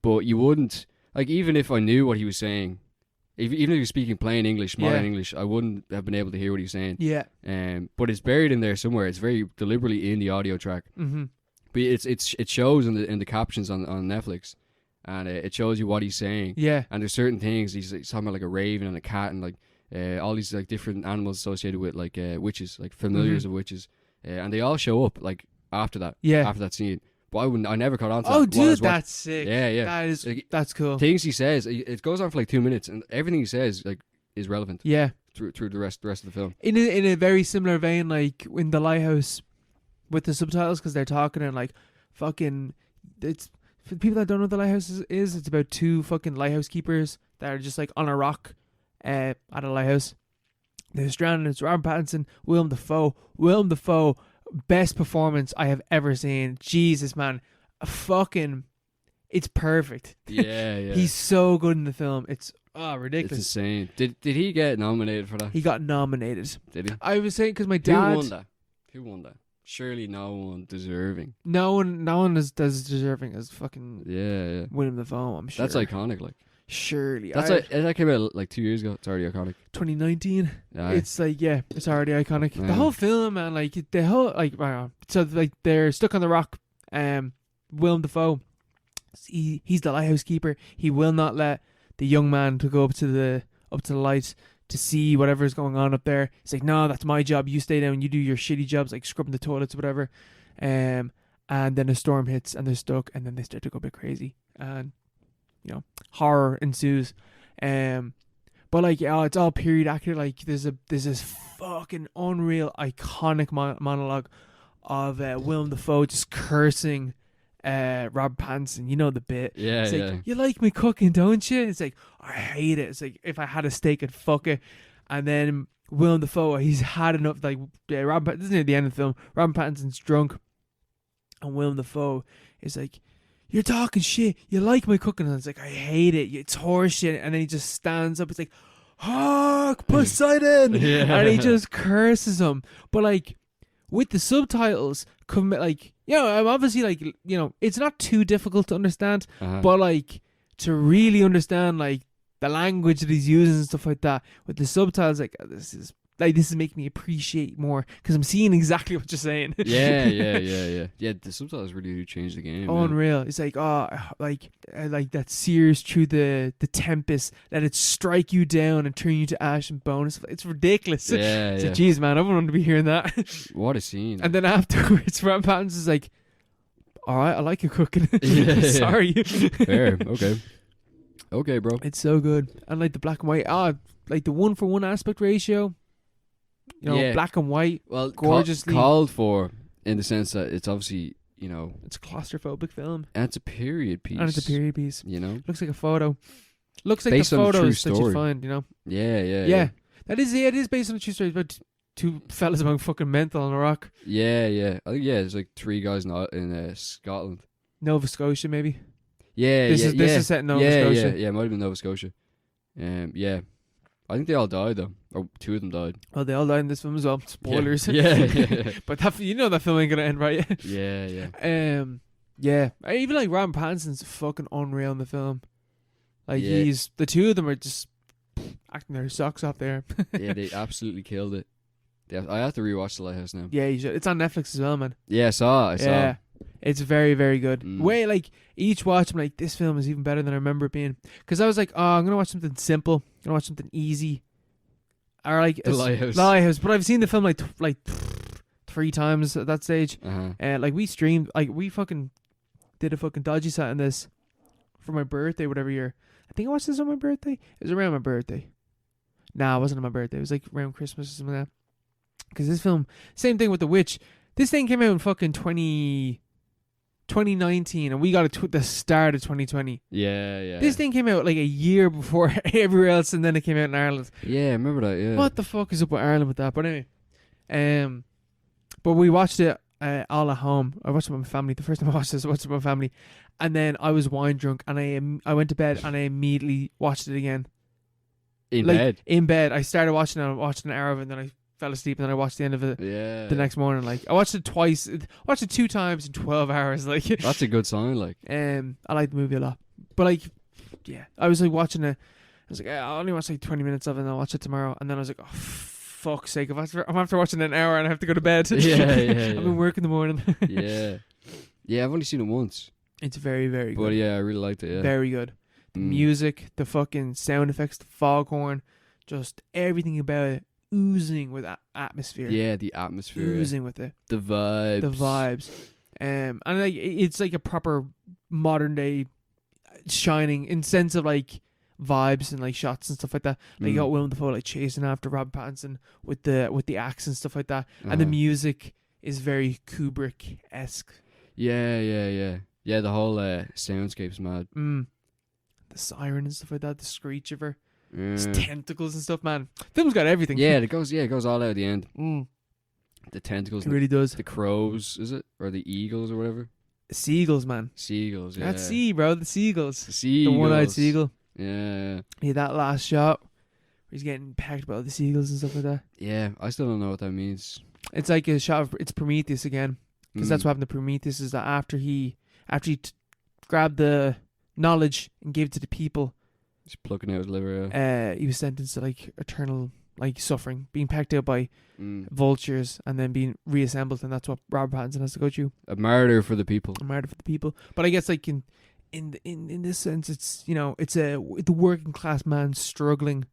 but you wouldn't like even if I knew what he was saying. Even if he was speaking plain English, modern English, I wouldn't have been able to hear what he was saying. Yeah. But it's buried in there somewhere. It's very deliberately in the audio track. Mm-hmm. But it shows in the captions on Netflix, and it shows you what he's saying. Yeah. And there's certain things he's talking about, like a raven and a cat, and like all these like different animals associated with like witches, like familiars of witches, and they all show up like after that. Yeah. After that scene. But I never caught on to that. Oh, dude, that's sick. Yeah. That's cool. Things he says, it goes on for like 2 minutes, and everything he says like is relevant. Yeah. Through the rest of the film. In a very similar vein, like in the Lighthouse, with the subtitles, because they're talking and like fucking, it's for people that don't know what the Lighthouse is. It's about two fucking lighthouse keepers that are just like on a rock, at a lighthouse. They're stranded. It's Robert Pattinson, Willem Dafoe. Best performance I have ever seen. Jesus, man. It's perfect. Yeah. He's so good in the film. It's ridiculous. It's insane. Did he get nominated for that? He got nominated. Did he? I was saying because my dad. Who won that? Surely no one deserving. No one is as deserving as fucking Yeah. Willem Dafoe, I'm sure. That's iconic, like. Surely. That came out like 2 years ago. It's already iconic. 2019. Aye. It's like, it's already iconic. Yeah. The whole film, man, like the whole like so like they're stuck on the rock. Willem Dafoe, he's the lighthouse keeper. He will not let the young man to go up to the lights to see whatever's going on up there. He's like, no, that's my job. You stay down. You do your shitty jobs like scrubbing the toilets or whatever. And then a storm hits and they're stuck, and then they start to go a bit crazy, and horror ensues. But like, it's all period accurate. Like there's this fucking unreal iconic monologue of Willem Dafoe just cursing Robert Pattinson. You know the bit. Yeah, it's like, you like me cooking, don't you? It's like, I hate it. It's like, if I had a steak, I'd fuck it. And then Willem Dafoe, he's had enough. Like this is near the end of the film. Robert Pattinson's drunk, and Willem Dafoe is like, you're talking shit. You like my cooking? And it's like, I hate it. It's horseshit. And then he just stands up. It's like, hark, Poseidon. And he just curses him. But like, with the subtitles, I'm obviously like, it's not too difficult to understand. But like, to really understand like the language that he's using and stuff like that, with the subtitles, like, this is making me appreciate more because I'm seeing exactly what you're saying. Yeah. The subtitles really do change the game. Unreal. It's like, like that sears through the tempest, let it strike you down and turn you to ash and bone. It's ridiculous. Yeah. So, geez, man, I wouldn't want to be hearing that. What a scene. And then afterwards, Robert Pattinson's like, all right, I like your cooking. Sorry. Fair. Okay, bro. It's so good. And like the black and white, like the 1-for-1 aspect ratio. Black and white, well, gorgeously called for, in the sense that it's obviously, it's a claustrophobic film, and it's a period piece. Looks like a photo. Looks like based the on a true photos that you story. find. Yeah. That is, yeah, it is based on a true story. It's about two fellas about fucking mental on a rock. Yeah. I think there's like 3 guys in Scotland. Nova Scotia, maybe. Yeah, This is set in Nova Scotia. Yeah, it might have been Nova Scotia. Yeah. I think they all died though, or 2 of them died. Well, they all died in this film as well. Spoilers. Yeah. But that that film ain't gonna end right. Yeah. Yeah. Even like Robert Pattinson's fucking unreal in the film. Like Yeah. the 2 of them are just acting their socks off there. Yeah, they absolutely killed it. I have to rewatch The Lighthouse now. Yeah, you should. It's on Netflix as well, man. Yeah, I saw. Yeah. It's very, very good. Mm. Way, like, each watch, I'm like, this film is even better than I remember it being. Because I was like, oh, I'm going to watch something simple. I'm going to watch something easy. Or, like, The Lighthouse. But I've seen the film, like 3 times at that stage. Uh-huh. Like, we streamed, like, we fucking did a fucking dodgy set on this for my birthday, whatever year. I think I watched this on my birthday. It was around my birthday. Nah, it wasn't on my birthday. It was, like, around Christmas or something like that. Because this film, same thing with The Witch. This thing came out in fucking 2019, and we got it the start of 2020. Yeah. This thing came out like a year before everywhere else, and then it came out in Ireland. Yeah, I remember that. Yeah. What the fuck is up with Ireland with that? But anyway, but we watched it all at home. I watched it with my family. The first time I watched this, I watched it with my family, and then I was wine drunk, and I went to bed, and I immediately watched it again. In In bed, I started watching it. I watched an hour of it, and then I fell asleep, and then I watched the end of it the next morning. Like, I watched it twice. I watched it 2 times in 12 hours. Like, that's a good sign. Like, I like the movie a lot. But like, yeah, I was like watching it. I was like, I'll only watch like 20 minutes of it, and I'll watch it tomorrow. And then I was like, oh, fuck's sake, I'm after watching an hour, and I have to go to bed. Yeah. I've been working in the morning. Yeah, I've only seen it once. It's very, very good. But yeah, I really liked it. Yeah. Very good. The music, the fucking sound effects, the foghorn, just everything about it. Oozing with atmosphere. Yeah, the atmosphere. Oozing with it. The vibes. And like, it's like a proper modern day Shining in sense of like vibes and like shots and stuff like that. Like, you got Willem Dafoe like chasing after Robert Pattinson with the axe and stuff like that. And the music is very Kubrick-esque. Yeah. Yeah, the whole soundscape's mad. The siren and stuff like that. The screech of her. Yeah. It's tentacles and stuff, man. Film's got everything. Yeah, it goes all out at the end. The tentacles. It really does. The crows, is it? Or the eagles or whatever? Seagulls, man. Seagulls, yeah. That's bro. The seagulls. The The one-eyed seagull. Yeah. Yeah, that last shot where he's getting pecked by all the seagulls and stuff like that. Yeah, I still don't know what that means. It's like a shot of, it's Prometheus again. Because that's what happened to Prometheus, is that after he grabbed the knowledge and gave it to the people, He's plucking out his liver. he was sentenced to like eternal like suffering, being pecked out by vultures and then being reassembled, and that's what Robert Pattinson has to go through. A martyr for the people. A martyr for the people. But I guess like in this sense, it's, you know, it's the working class man struggling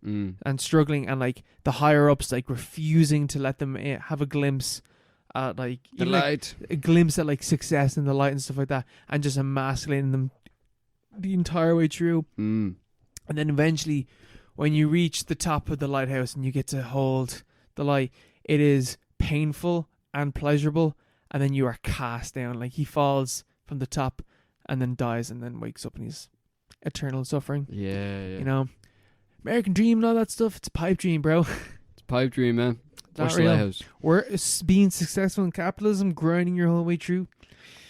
and like the higher ups like refusing to let them have a glimpse at like the light, like, a glimpse at like success and the light and stuff like that, and just emasculating them the entire way through. And then eventually when you reach the top of the lighthouse and you get to hold the light, it is painful and pleasurable, and then you are cast down. Like, he falls from the top and then dies and then wakes up in his eternal suffering. Yeah. You know, American dream and all that stuff, it's a pipe dream, bro. It's a pipe dream, man. Not Watch the real. Lighthouse. We're being successful in capitalism, grinding your whole way through.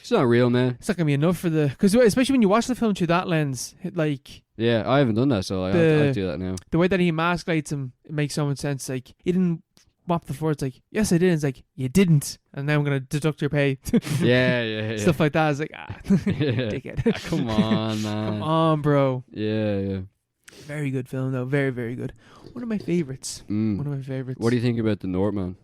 It's not real, man. It's not gonna be enough for because especially when you watch the film through that lens, like, yeah, I haven't done that, so I have to do that now. The way that he emasculates him, it makes so much sense. Like, he didn't mop the floor. It's like, yes, I did. It's like, you didn't, and now I'm gonna deduct your pay. Yeah. Stuff like that. It's like, dickhead. Come on, man. Come on, bro. Yeah. Very good film, though. Very, very good. One of my favorites. One of my favorites. What do you think about The Northman?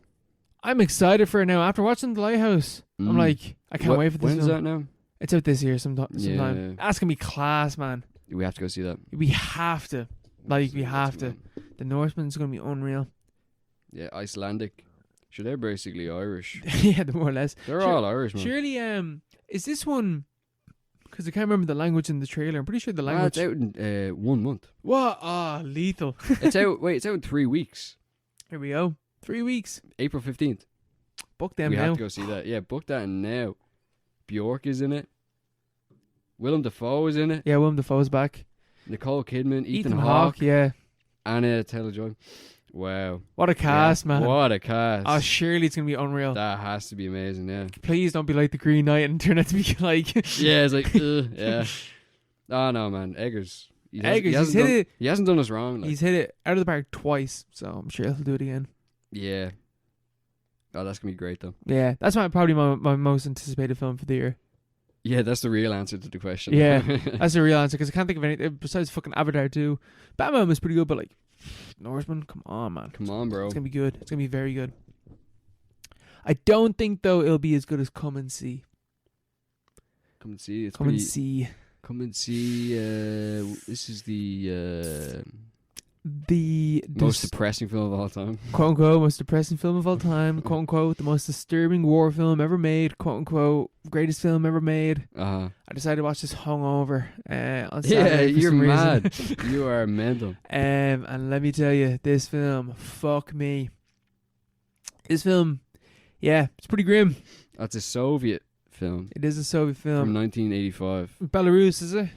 I'm excited for it now. After watching The Lighthouse, I'm like, I can't wait for this. When's that now? It's out this year sometime. Yeah. That's gonna be class, man. We have to go see that. We have to. Like, we have to. The Northman's gonna be unreal. Yeah, Icelandic. Sure, they're basically Irish. Yeah, more or less. They're all Irish, man. Surely, is this one? Because I can't remember the language in the trailer. I'm pretty sure the language. It's out in 1 month. What? Ah, lethal. It's out. Wait, it's out in 3 weeks. Here we go. 3 weeks. April 15th. Book them we now. have to go see that. Yeah, book that now. Bjork is in it. Willem Dafoe is in it. Yeah, Willem Dafoe's back. Nicole Kidman, Ethan Hawke, Hawke, yeah. Anna Taylor-Joy. Wow. What a cast, Yeah. man. What a cast. Oh, surely it's going to be unreal. That has to be amazing, yeah. Please don't be like the Green Knight and turn out to be like... Yeah, it's like, yeah. Oh, no, man. Eggers. Eggers, He hasn't done us wrong. Like. He's hit it out of the park twice, so I'm sure he'll do it again. Yeah. Oh, that's going to be great, though. Yeah, that's probably my most anticipated film for the year. Yeah, that's the real answer to the question. Yeah, that's the real answer, because I can't think of anything besides fucking Avatar 2. Batman was pretty good, but like, Norseman, come on, man. Come on, bro. It's going to be good. It's going to be very good. I don't think, though, it'll be as good as Come and See. Come and see. Come and See. Come and see. This is the most depressing film of all time. Quote unquote most depressing film of all time. Quote unquote the most disturbing war film ever made. Quote unquote greatest film ever made. I decided to watch this hungover on Saturday. Yeah, for you're some mad. reason. You are mental. And let me tell you, this film, fuck me. This film, yeah, it's pretty grim. That's a Soviet film. It is a Soviet film From 1985. Belarus, is it?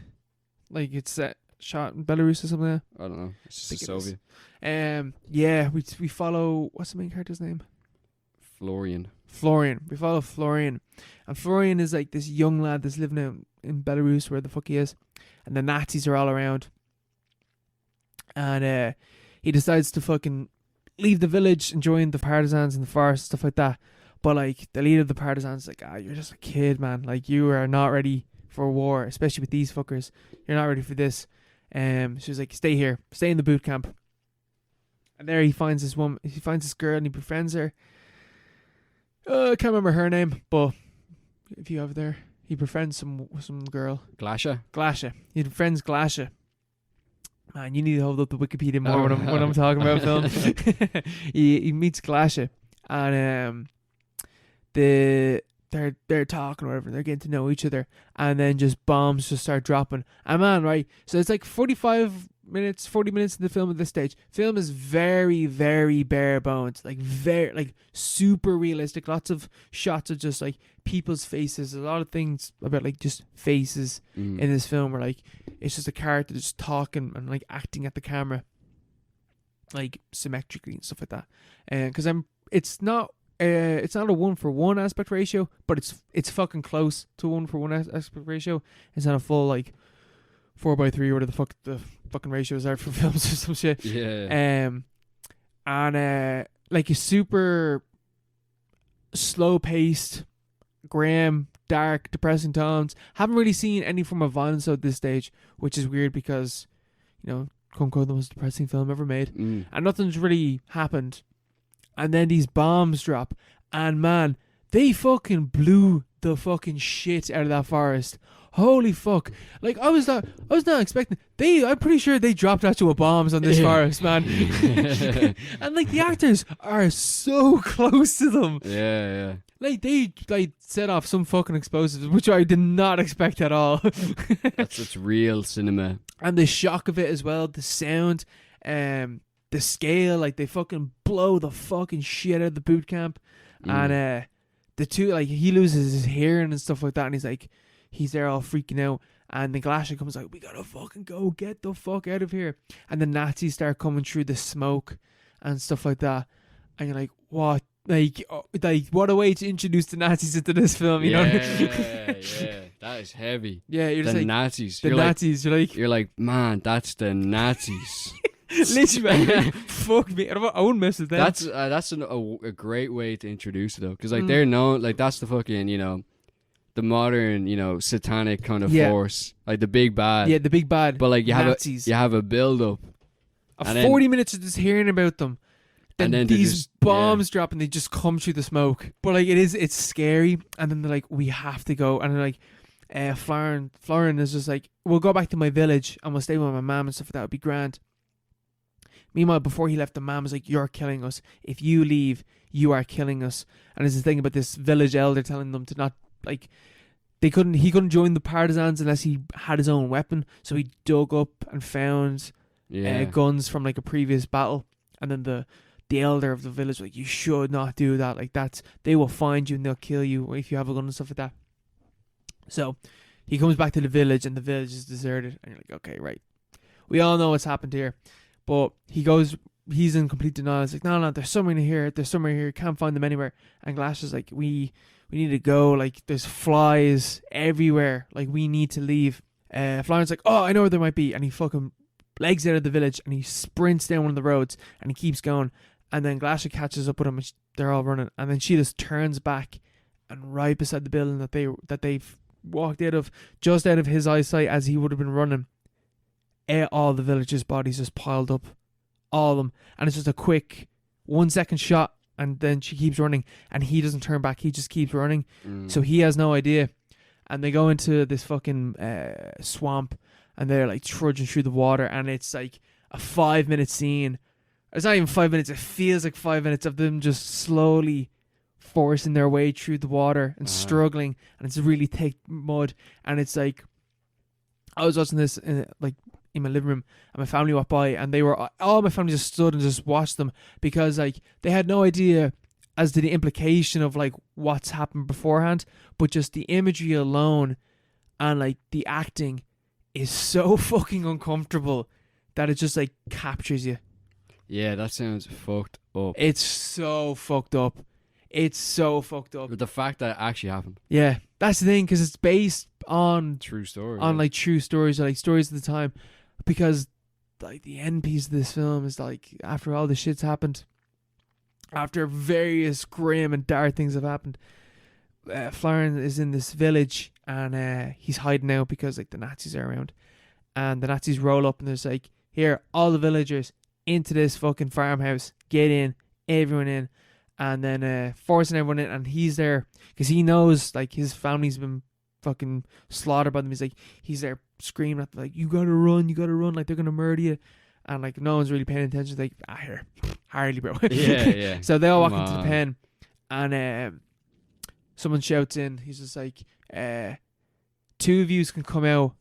Like it's shot in Belarus or something like I don't know. It's just a Soviet. Yeah, we follow, what's the main character's name? Florian. We follow Florian. And Florian is like this young lad that's living out in Belarus, where the fuck he is. And the Nazis are all around. And he decides to fucking leave the village and join the partisans in the forest, stuff like that. But like the leader of the partisans is like, you're just a kid, man. Like you are not ready for war, especially with these fuckers. You're not ready for this. She was like, stay here, stay in the boot camp. And there he finds this woman, he finds this girl and he befriends her. I can't remember her name, but if you have there, he befriends some girl. Glasha. He befriends Glasha. Man, you need to hold up the Wikipedia more when I'm talking about film. he meets Glasha, and they're talking or whatever. They're getting to know each other, and then just bombs just start dropping. And man, right? So it's like 40 minutes in the film at this stage. Film is very, very bare bones, like very, like super realistic. Lots of shots of just like people's faces. A lot of things about like just faces in this film, where like it's just a character just talking and like acting at the camera, like symmetrically and stuff like that. And because it's not a 1-for-1 aspect ratio, but it's fucking close to 1-for-1 aspect ratio. It's not a full like 4:3 or whatever the fuck the fucking ratios are for films or some shit. Yeah. And like a super slow paced, grim, dark, depressing tones. Haven't really seen any form of violence at this stage, which is weird because, you know, quote unquote the most depressing film ever made. And nothing's really happened. And then these bombs drop, and man, they fucking blew the fucking shit out of that forest. Holy fuck. Like I was not expecting. I'm pretty sure they dropped actual bombs on this forest, man. And like the actors are so close to them. Yeah. Like they like set off some fucking explosives, which I did not expect at all. That's real cinema. And the shock of it as well, the sound, the scale, like they fucking blow the fucking shit out of the boot camp. And the two, like he loses his hearing and stuff like that, and he's there all freaking out, and the Glasha comes like, we gotta fucking go, get the fuck out of here. And the Nazis start coming through the smoke and stuff like that, and you're like, what? Like what a way to introduce the Nazis into this film, you know? Yeah, that is heavy. Yeah, you're just the like Nazis. The Nazis. You're like, man, that's the Nazis. Literally, man, fuck me. I wouldn't mess with them. That's a great way to introduce it though, because like they're known, like that's the fucking, you know, the modern, you know, satanic kind of force, like the big bad. Yeah, the big bad. But like you Nazis. have a build up. 40 minutes of just hearing about them. Then these bombs drop and they just come through the smoke. But like it's scary. And then they're like, we have to go. And they're like, Florin is just like, we'll go back to my village and we'll stay with my mom and stuff. That would be grand. Meanwhile, before he left, the mom was like, you're killing us. If you leave, you are killing us. And there's this thing about this village elder telling them to not, like, he couldn't join the partisans unless he had his own weapon. So he dug up and found guns from like a previous battle. And then the elder of the village was like, you should not do that. Like they will find you and they'll kill you if you have a gun and stuff like that. So he comes back to the village and the village is deserted. And you're like, okay, right. We all know what's happened here. But he goes he's in complete denial. It's like, no, there's somewhere here. There's somewhere here. Can't find them anywhere. And Glass is like, we need to go. Like, there's flies everywhere. Like, we need to leave. Florence like, oh, I know where they might be. And he fucking legs out of the village and he sprints down one of the roads and he keeps going. And then Glasha catches up with him and they're all running. And then she just turns back and right beside the building that they've walked out of, just out of his eyesight as he would have been running, all the villagers' bodies just piled up. All of them. And it's just a quick 1 second shot and then she keeps running and he doesn't turn back. He just keeps running. So he has no idea. And they go into this fucking swamp and they're like trudging through the water and it's like a 5-minute scene. It's not even 5 minutes. It feels like 5 minutes of them just slowly forcing their way through the water and struggling. And it's really thick mud. And it's like, I was watching this in my living room and my family walked by and all my family just stood and just watched them because like they had no idea as to the implication of like what's happened beforehand, but just the imagery alone and like the acting is so fucking uncomfortable that it just like captures you. Yeah, that sounds fucked up. It's so fucked up. But the fact that it actually happened. Yeah, that's the thing, because it's based on true story. On like true stories, or like stories of the time. Because like the end piece of this film is like after all the shit's happened, after various grim and dark things have happened, Florian is in this village and he's hiding out because like the Nazis are around, and the Nazis roll up and there's like, here, all the villagers into this fucking farmhouse, get in, everyone in, and then forcing everyone in, and he's there because he knows like his family's been fucking slaughtered by them. He's there screaming at them, like, you gotta run, like they're gonna murder you, and like no one's really paying attention. Like, here, Harley, bro. Yeah. So they all walk into the pen, and someone shouts in. He's just like, 2 of you can come out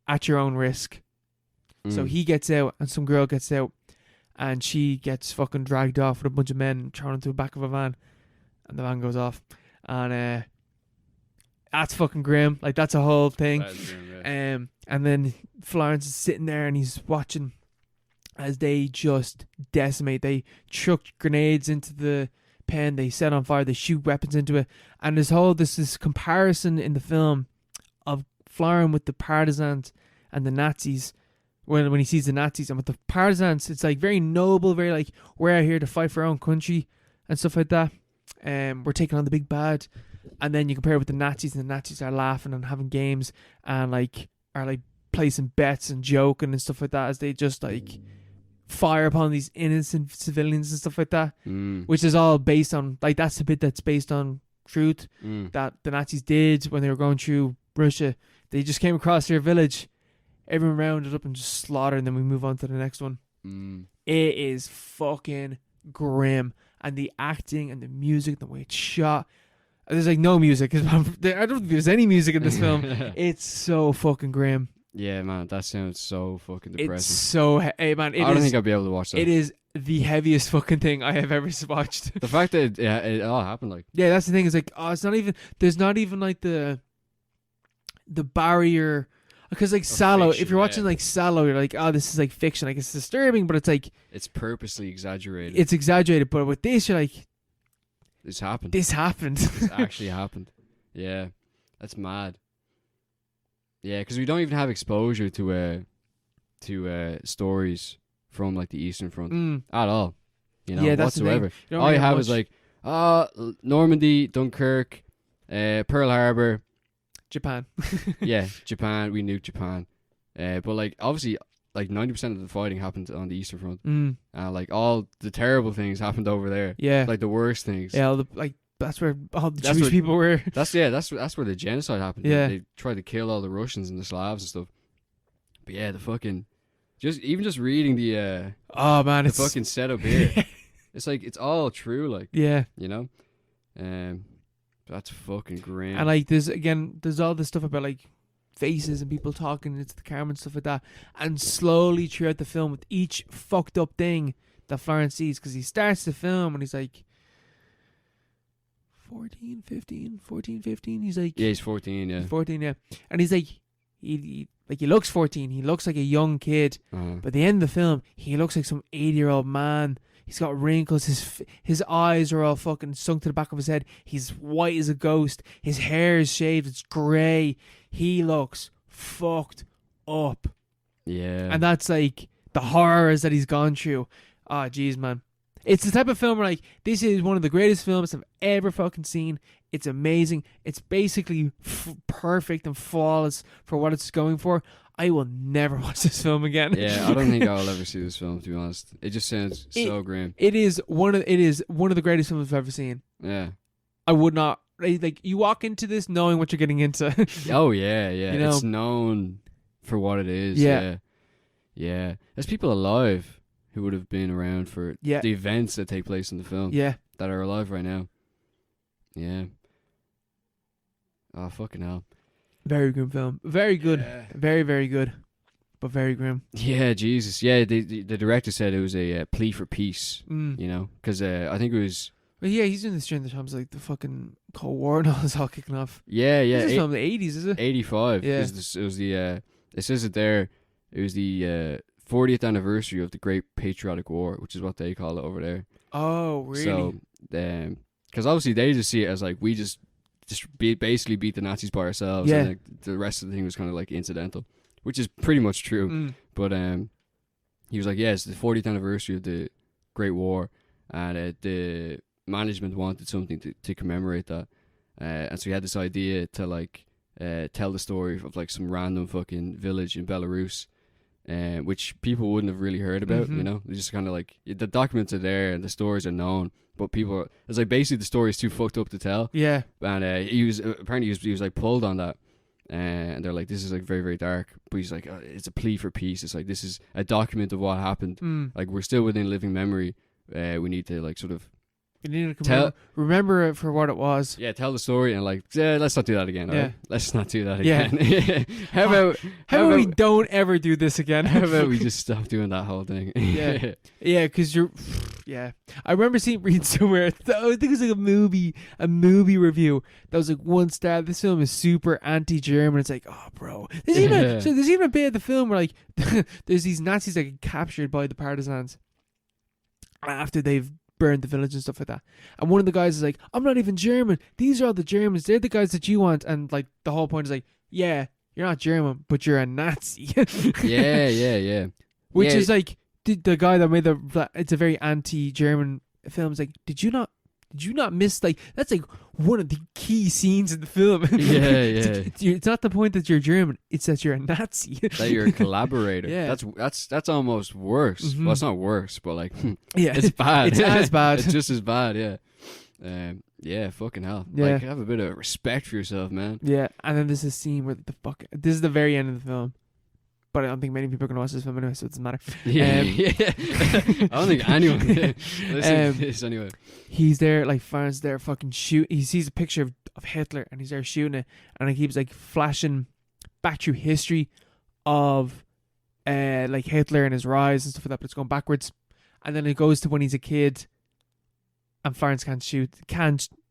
at your own risk. So he gets out and some girl gets out and she gets fucking dragged off with a bunch of men thrown into the back of a van, and the van goes off, and that's fucking grim. Like, that's a whole thing. That is grim, yeah. And then Florence is sitting there and he's watching as they just decimate. They chuck grenades into the pen, they set on fire, they shoot weapons into it, and there's this comparison in the film of Florian with the partisans and the Nazis. When he sees the Nazis, and with the partisans, it's like very noble, very like, we're out here to fight for our own country and stuff like that. We're taking on the big bad. And then you compare it with the Nazis, and the Nazis are laughing and having games and like are like placing bets and joking and stuff like that as they just like fire upon these innocent civilians and stuff like that, which is all based on, like, that's the bit that's based on truth that the Nazis did when they were going through Russia. They just came across their village, everyone rounded up and just slaughtered, and then we move on to the next one. It is fucking grim, and the acting and the music, the way it's shot. There's like no music. I don't think there's any music in this film. It's so fucking grim. Yeah, man, that sounds so fucking depressing. It's so hey, man. I don't think I'll be able to watch that. It is the heaviest fucking thing I have ever watched. The fact that it all happened, like, yeah, that's the thing. Is like, it's not even. There's not even like the barrier. Because like Sallow, fiction, if you're watching like Sallow, you're like, oh, this is like fiction. Like, it's disturbing, but it's like, it's purposely exaggerated. It's exaggerated, but with this, you're like, this happened. This actually happened. Yeah, that's mad. Yeah, because we don't even have exposure to stories from like the Eastern Front at all. You know, whatsoever. All you have is like, Normandy, Dunkirk, Pearl Harbor. Japan. Yeah, Japan. We nuked Japan. But like, obviously, like 90% of the fighting happened on the Eastern Front. Like, all the terrible things happened over there. Yeah. Like the worst things. Yeah, that's where all the Jewish people were. That's where the genocide happened. Yeah. They tried to kill all the Russians and the Slavs and stuff. But yeah, the fucking just reading the it's fucking setup here. It's like, it's all true, like, yeah, you know? That's fucking grim. And like, there's all this stuff about like faces and people talking into the camera and stuff like that. And slowly throughout the film, with each fucked up thing that Florence sees, because he starts the film and he's like 14, 15. He's like, yeah, he's 14, yeah. He's 14, yeah. And he's like, he looks 14. He looks like a young kid. But at the end of the film, he looks like some 80-year-old man. He's got wrinkles. His eyes are all fucking sunk to the back of his head. He's white as a ghost. His hair is shaved. It's grey. He looks fucked up. Yeah. And that's like the horrors that he's gone through. Oh, jeez, man. It's the type of film where, like, this is one of the greatest films I've ever fucking seen. It's amazing. It's basically perfect and flawless for what it's going for. I will never watch this film again. Yeah, I don't think I'll ever see this film, to be honest. It just sounds so grim. It is one of the greatest films I've ever seen. Yeah. I would not, like, you walk into this knowing what you're getting into. Oh, yeah. You know? It's known for what it is. Yeah. Yeah. There's people alive who would have been around for Yeah. the events that take place in the film. Yeah. That are alive right now. Yeah. Oh, fucking hell. Very grim film. Very good. Yeah. Very, very good. But very grim. Yeah, Jesus. Yeah, the director said it was a plea for peace, you know? Because I think it was... Well, yeah, he's doing this during the times like the fucking Cold War and all is all kicking off. Yeah. This is from the 80s, is it? 85. Yeah. It was the... it says it there. It was the 40th anniversary of the Great Patriotic War, which is what they call it over there. Oh, really? So, because obviously they just see it as like, we just basically beat the Nazis by ourselves. Yeah. And like, the rest of the thing was kind of like incidental, which is pretty much true. But he was like, yeah, it's the 40th anniversary of the Great War, and the management wanted something to commemorate that. And so he had this idea to like tell the story of like some random fucking village in Belarus, which people wouldn't have really heard about, you know? They just kind of like, the documents are there and the stories are known, but people, it's like basically the story is too fucked up to tell. Yeah. And he was like pulled on that, and they're like, this is like very, very dark, but he's like, it's a plea for peace. It's like, this is a document of what happened. Like, we're still within living memory. We need to like sort of you need to remember it for what it was. Yeah, tell the story and like, let's not do that again. Yeah. Right? Let's not do that Yeah. again. How about we don't ever do this again? How about we just stop doing that whole thing? Yeah, yeah, because yeah. I remember reading somewhere. I think it was like a movie review that was like 1 star. This film is super anti-German. It's like, oh, bro. There's even a bit of the film where like there's these Nazis that get captured by the partisans after they've burned the village and stuff like that. And one of the guys is like, I'm not even German. These are all the Germans. They're the guys that you want. And like the whole point is like, yeah, you're not German, but you're a Nazi. Yeah. Which is like the guy that made it's a very anti-German film. Is like, did you not miss, like, that's like one of the key scenes in the film. Yeah. It's not the point that you're German, it's that you're a Nazi. That you're a collaborator. Yeah. That's almost worse. Well, it's not worse, but like, yeah, it's bad. It's as bad. It's just as bad, yeah. Yeah, fucking hell. Yeah. Like, have a bit of respect for yourself, man. Yeah, and then there's a scene where this is the very end of the film. But I don't think many people are going to watch this film anyway, so it doesn't matter. Yeah. I don't think anyone listen to this anyway. He's there, like, Farron's there fucking shoot. He sees a picture of Hitler and he's there shooting it, and he keeps like flashing back through history of like Hitler and his rise and stuff like that, but it's going backwards. And then it goes to when he's a kid and Florence can't shoot.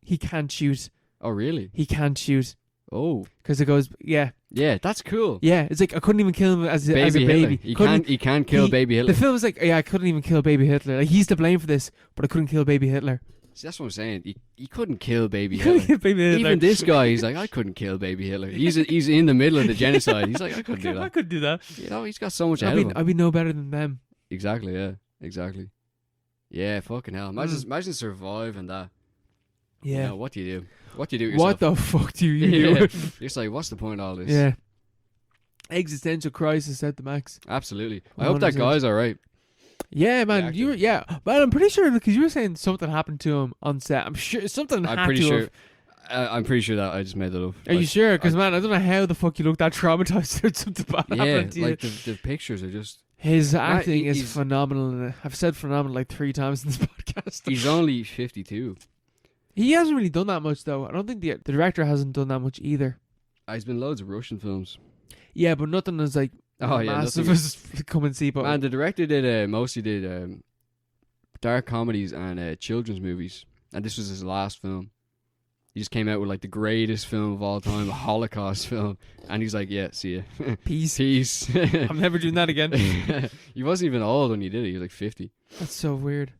He can't shoot. Oh, really? He can't shoot. Oh. Because it goes, yeah. Yeah, that's cool. Yeah, it's like I couldn't even kill him as a baby. He can't kill baby Hitler. The film is like, yeah, I couldn't even kill baby Hitler. Like, he's to blame for this, but I couldn't kill baby Hitler. See, that's what I'm saying. He couldn't kill baby Hitler. Baby Hitler. Even this guy, he's like, I couldn't kill baby Hitler. He's in the middle of the genocide. He's like, I couldn't do that. I couldn't do that. You know, he's got so much ahead of him. I'd be no better than them. Exactly, yeah. Exactly. Yeah, fucking hell. Imagine surviving that. Yeah. You know, what do you do? What do you do with yourself? What the fuck do you do? It's like, what's the point of all this? Yeah. Existential crisis at the max. Absolutely. I hope that guy's alright. Yeah, man. Man, I'm pretty sure because you were saying something happened to him on set. I'm sure something I'm pretty sure that I just made that up. Are you sure? Because, man, I don't know how the fuck you look that traumatized or something bad happening to you. Like the pictures are just... His acting is phenomenal. I've said phenomenal like 3 times in this podcast. He's only 52. He hasn't really done that much, though. I don't think the director hasn't done that much either. He's been loads of Russian films. Yeah, but nothing is like massive as come and see. But man, the director mostly did dark comedies and children's movies, and this was his last film. He just came out with like the greatest film of all time, a Holocaust film, and he's like, "Yeah, see ya, Peace. peace." I'm never doing that again. He wasn't even old when he did it. He was like 50. That's so weird.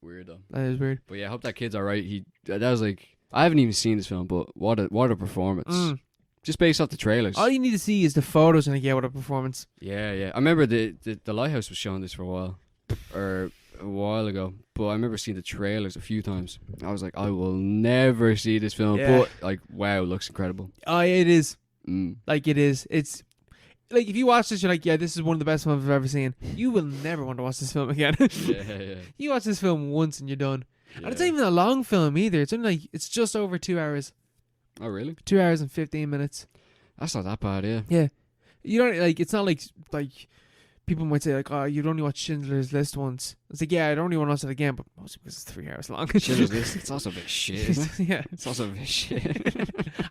Weird though. That is weird. But yeah, I hope that kid's alright. That was like, I haven't even seen this film, but what a performance! Just based off the trailers. All you need to see is the photos, and what a performance. Yeah. I remember the Lighthouse was showing this for a while ago, but I remember seeing the trailers a few times. I was like, I will never see this film, but like, wow, it looks incredible. Oh, it is. Like it is. It's like if you watch this, you're like, yeah, this is one of the best films I've ever seen. You will never want to watch this film again. Yeah. You watch this film once and you're done. Yeah. And it's not even a long film either. It's only like it's just over 2 hours. Oh really? 2 hours and 15 minutes. That's not that bad, yeah. Yeah. You don't like. It's not like people might say like, oh, you'd only watch Schindler's List once. It's like, yeah, I'd only want to watch it again, but mostly because it's 3 hours long. Schindler's List, it's also a bit shit, isn't it? Yeah. It's also a bit shit.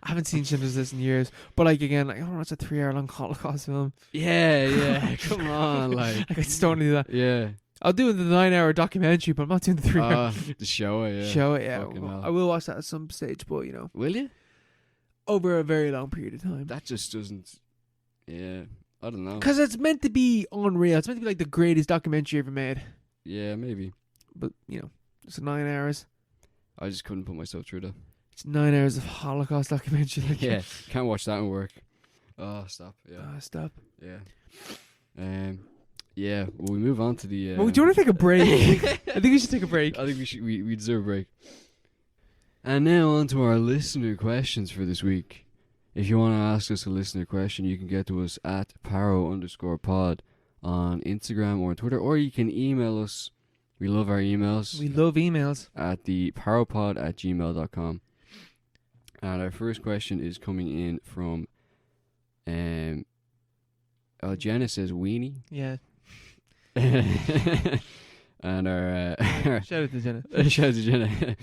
I haven't seen Schindler's List in years, but like again, like, I don't watch a 3 hour long Holocaust film. Yeah. Come on, like. I just don't do that. Yeah. I'll do the 9 hour documentary, but I'm not doing the 3 hour. The show it, yeah. Show it, yeah. Fucking hell. I will watch that at some stage, but Will you? over a very long period of time. That just doesn't. Yeah, I don't know. Because it's meant to be unreal. It's meant to be like the greatest documentary ever made. Yeah, maybe. But it's 9 hours. I just couldn't put myself through that. It's 9 hours of Holocaust documentary. Like, Yeah, can't watch that and work. Oh, stop. Yeah. Stop. Yeah. Yeah. Well, we move on to the. Well, do you want to take a break? I think we should take a break. I think we should. We deserve a break. And now on to our listener questions for this week. If you want to ask us a listener question, you can get to us at paro_pod on Instagram or on Twitter, or you can email us. We love our emails. We love emails. At the paropod@gmail.com. And our first question is coming in from Jenna says weenie. Yeah. And our Shout out to Jenna. shout out to Jenna.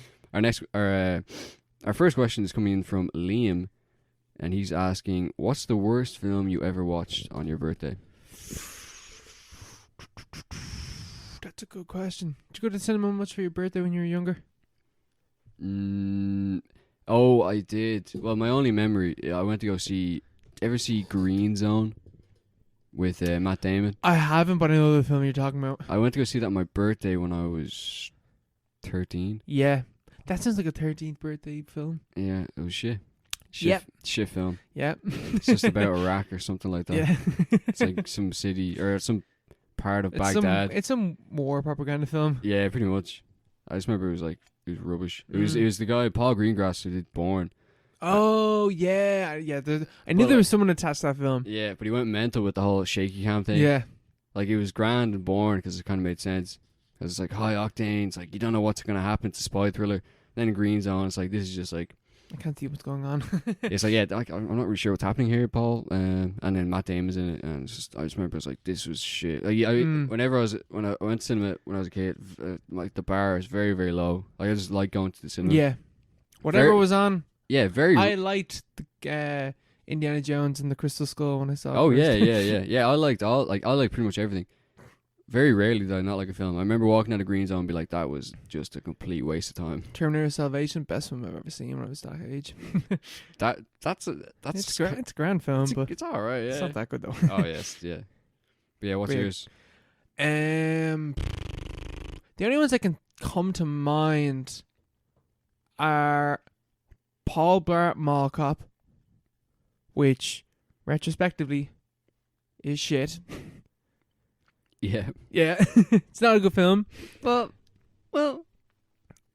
Our first question is coming in from Liam, and he's asking, what's the worst film you ever watched on your birthday? That's a good question. Did you go to the cinema much for your birthday when you were younger? Oh, I did. Well, my only memory, I went to go see. Ever see Green Zone with Matt Damon? I haven't, but I know the film you're talking about. I went to go see that on my birthday when I was 13. Yeah, that sounds like a 13th birthday film. Yeah, it was shit. Yep. Shit film. Yeah. It's just about Iraq or something like that. Yeah. It's like some city or some part of Baghdad. It's some war propaganda film. Yeah, pretty much. I just remember it was rubbish. It was the guy Paul Greengrass who did Bourne. Oh yeah. I knew there was someone attached to that film. Yeah, but he went mental with the whole shaky cam thing. Yeah. Like it was grand and Bourne because it kind of made sense. Because it's like high octane. It's like you don't know what's gonna happen. It's a spy thriller. Then in Green Zone, it's like this is just like. I can't see what's going on. It's like, yeah, like, I'm not really sure what's happening here, Paul. And then Matt Damon's in it, and I just remember it was like, this was shit. Like, whenever when I went to cinema when I was a kid, like the bar is very, very low. Like I just like going to the cinema. Yeah, whatever was on. Yeah, very. I liked the Indiana Jones and the Crystal Skull when I saw. Oh it yeah. I liked pretty much everything. Very rarely did I not like a film. I remember walking out of Green Zone and be like, that was just a complete waste of time. Terminator Salvation, best film I've ever seen when I was that age. That's it's a grand film, but it's all right. Yeah, it's not that good though. Oh yes, yeah. But yeah, what's yours? The only ones that can come to mind are Paul Blart Mall Cop, which retrospectively is shit. Yeah. It's not a good film, but well,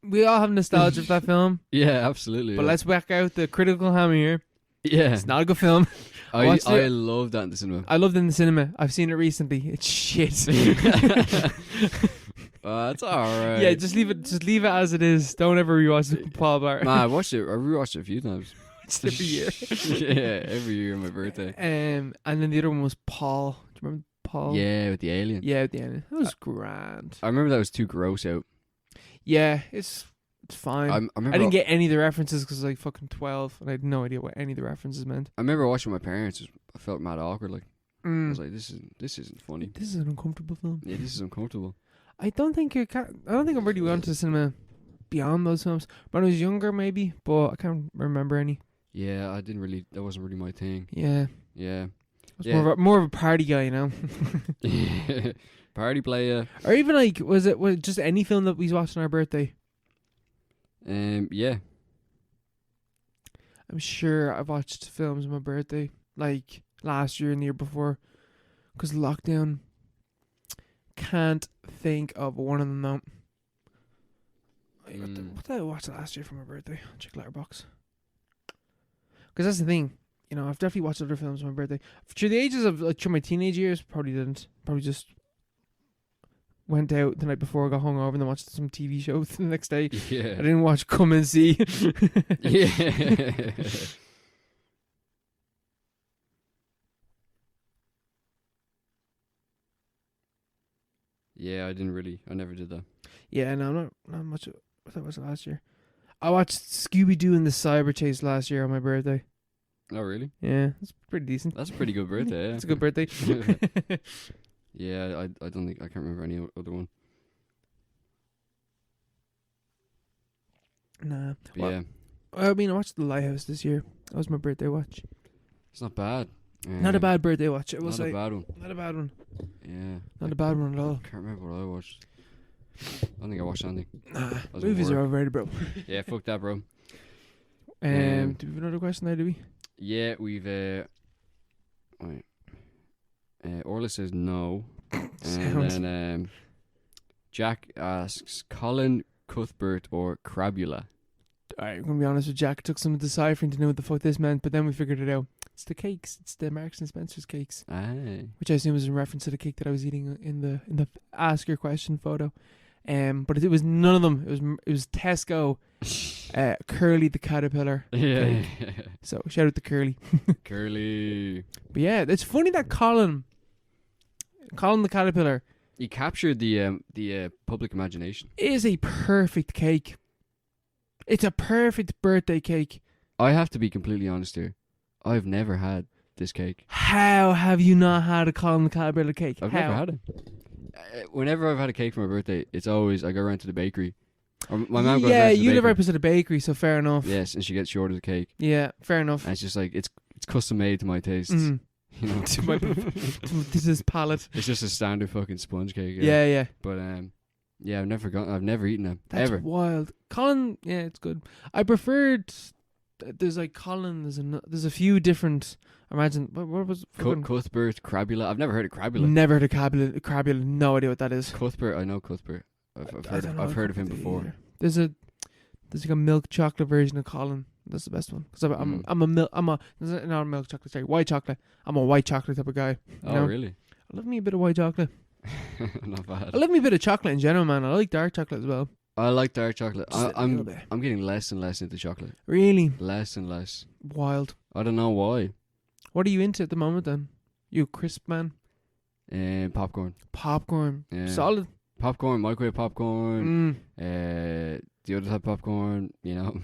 we all have nostalgia for that film. Yeah, absolutely. But let's whack out the critical hammer here. Yeah, it's not a good film. I love that in the cinema. I loved it in the cinema. I've seen it recently. It's shit. That's alright. Yeah, just leave it as it is. Don't ever rewatch it, Paul Blart. Nah, I rewatched it a few times. It's every year. Yeah, every year on my birthday. And then the other one was Paul. Do you remember Paul? Yeah, with the alien. Yeah, with the alien. That was grand. I remember that was too gross out. Yeah, it's fine. I didn't get any of the references because I was like fucking 12 and I had no idea what any of the references meant. I remember watching with my parents. I felt mad awkward. Like I was like, this isn't funny. This is an uncomfortable film. Yeah, this is uncomfortable. I don't think I'm really going to the cinema beyond those films. When I was younger, maybe, but I can't remember any. Yeah, I didn't really. That wasn't really my thing. Yeah. Yeah. I was more of a party guy, you know. Party player. Or even like, was it just any film that we watched on our birthday? Yeah. I'm sure I've watched films on my birthday, like last year and the year before, because lockdown. Can't think of one of them now. What did I watch last year for my birthday? Check Letterboxd. Because that's the thing, you know, I've definitely watched other films on my birthday. Through the ages of, like, through my teenage years, probably didn't. Probably just went out the night before, got hungover, and then watched some TV show the next day. Yeah. I didn't watch Come and See. Yeah. Yeah, I never did that. Yeah, no, not much. What that was last year. I watched Scooby-Doo and the Cyber Chase last year on my birthday. Oh, really? Yeah, it's pretty decent. That's a pretty good birthday, yeah. It's a good birthday. Yeah, I don't think, I can't remember any other one. Nah. But Well, yeah, I mean, I watched The Lighthouse this year. That was my birthday watch. it's not bad. Not a bad birthday watch. It was Not like a bad one. not a bad one. Yeah. Not a bad one at all. Can't remember what I watched. I don't think I watched anything. Nah, was movies at are work. overrated, bro. Yeah, fuck that, bro. Do we have another question there, do we? Yeah, we've wait. Orla says no. And Sound. then Jack asks Colin, Cuthbert, or Crabula. Alright, I'm gonna be honest with Jack. It took some deciphering to know what the fuck this meant, but then we figured it out. It's the cakes. It's the Marks and Spencer's cakes, Aye. which I assume is in reference to the cake that I was eating in the ask your question photo. But it was none of them. It was Tesco, Curly the caterpillar. Yeah. So shout out to Curly. Curly. But yeah, it's funny that Colin the caterpillar He captured the public imagination. is a perfect cake. It's a perfect birthday cake. I have to be completely honest here. I've never had this cake. How have you not had a Colin the caterpillar cake? I've How? never had it. Whenever I've had a cake for my birthday, it's always I go around to the bakery. Or my mum goes Yeah, around to the you live bakery. right beside a bakery, so fair enough. Yes, and she gets short of the cake. Yeah, fair enough. And it's just like it's custom made to my tastes. Mhm. You know, This is palate. it's just a standard fucking sponge cake. Yeah. But yeah, I've never eaten them That's ever. wild. Colin, yeah, it's good. I preferred. There's like Colin. There's a few different. Imagine what was Cuthbert, Crabula. I've never heard of Crabula. Never heard of Crabula. No idea what that is. Cuthbert, I know Cuthbert. I've heard of him before. Either. There's like a milk chocolate version of Colin. That's the best one because not a milk chocolate. Sorry, white chocolate. I'm a white chocolate type of guy. You Oh, know? really? I love me a bit of white chocolate. Not bad. I love me a bit of chocolate in general, man. I like dark chocolate as well. I like dark chocolate. Just a little bit. I'm getting less and less into chocolate. Really Less and less. wild. I don't know why. What are you into at the moment then? You a crisp man? Popcorn. Popcorn. Yeah. Solid. Popcorn, microwave popcorn. Mm. The other type of popcorn, you know.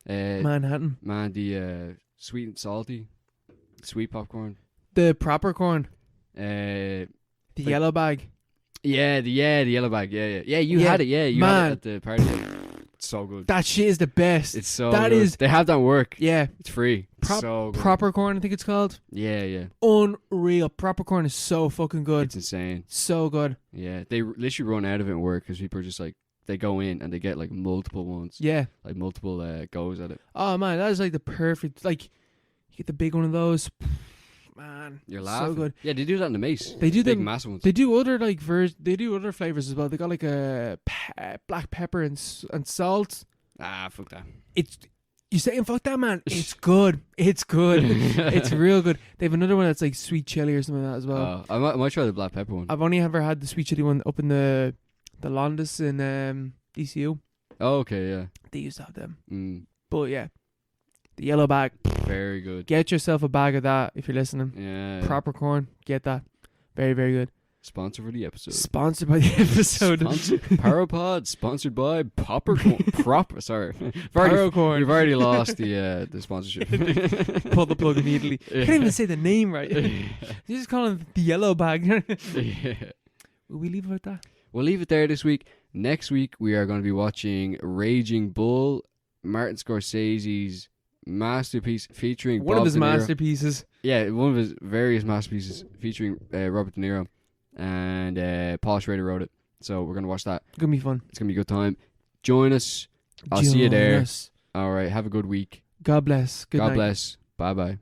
Manhattan. Man, the sweet and salty, sweet popcorn. The proper corn. The The yellow bag. the yellow bag. Yeah. You Yeah, had it. Yeah, you man. had it at the party. It's so good. That shit is the best. It's so that good. is- They have that at work. Yeah. It's free. So good. Proper corn, I think it's called. Yeah. Unreal. Proper corn is so fucking good. It's insane. So good. Yeah, they literally run out of it at work because people are just like they go in and they get like multiple ones, Yeah. like multiple goes at it. Oh man, that is like the perfect. Like, you get the big one of those. Man, You're so laughing. good. Yeah, they do that in the Mace. They do Big them. massive ones. They do other like They do other flavors as well. They got like a black pepper and salt. Fuck that. It's you saying fuck that, man. It's good. It's good. It's real good. They have another one that's like sweet chili or something like that as well. I might try the black pepper one. I've only ever had the sweet chili one up in the Londis in DCU. Oh, okay, yeah. They used to have them, Mm, but yeah, the yellow bag. very good. Get yourself a bag of that if you're listening. Yeah. Proper corn. Get that. Very, very good. Sponsor for the episode. Sponsored by the episode. Paropod, sponsored by Popcorn. Sorry. Paracorn. You've already lost the sponsorship. Pull the plug immediately. Yeah. Can't even say the name right. You just call it the yellow bag. Yeah. Will we leave it at that? we'll leave it there this week. Next week, we are going to be watching Raging Bull, Martin Scorsese's masterpiece featuring One Bob of his De Niro. masterpieces. Yeah, one of his various masterpieces featuring Robert De Niro. And Paul Schrader wrote it. So we're going to watch that. It's going to be fun. It's going to be a good time. Join us. I'll see you there. All right. Have a good week. God bless. Good God night. bless. Bye-bye.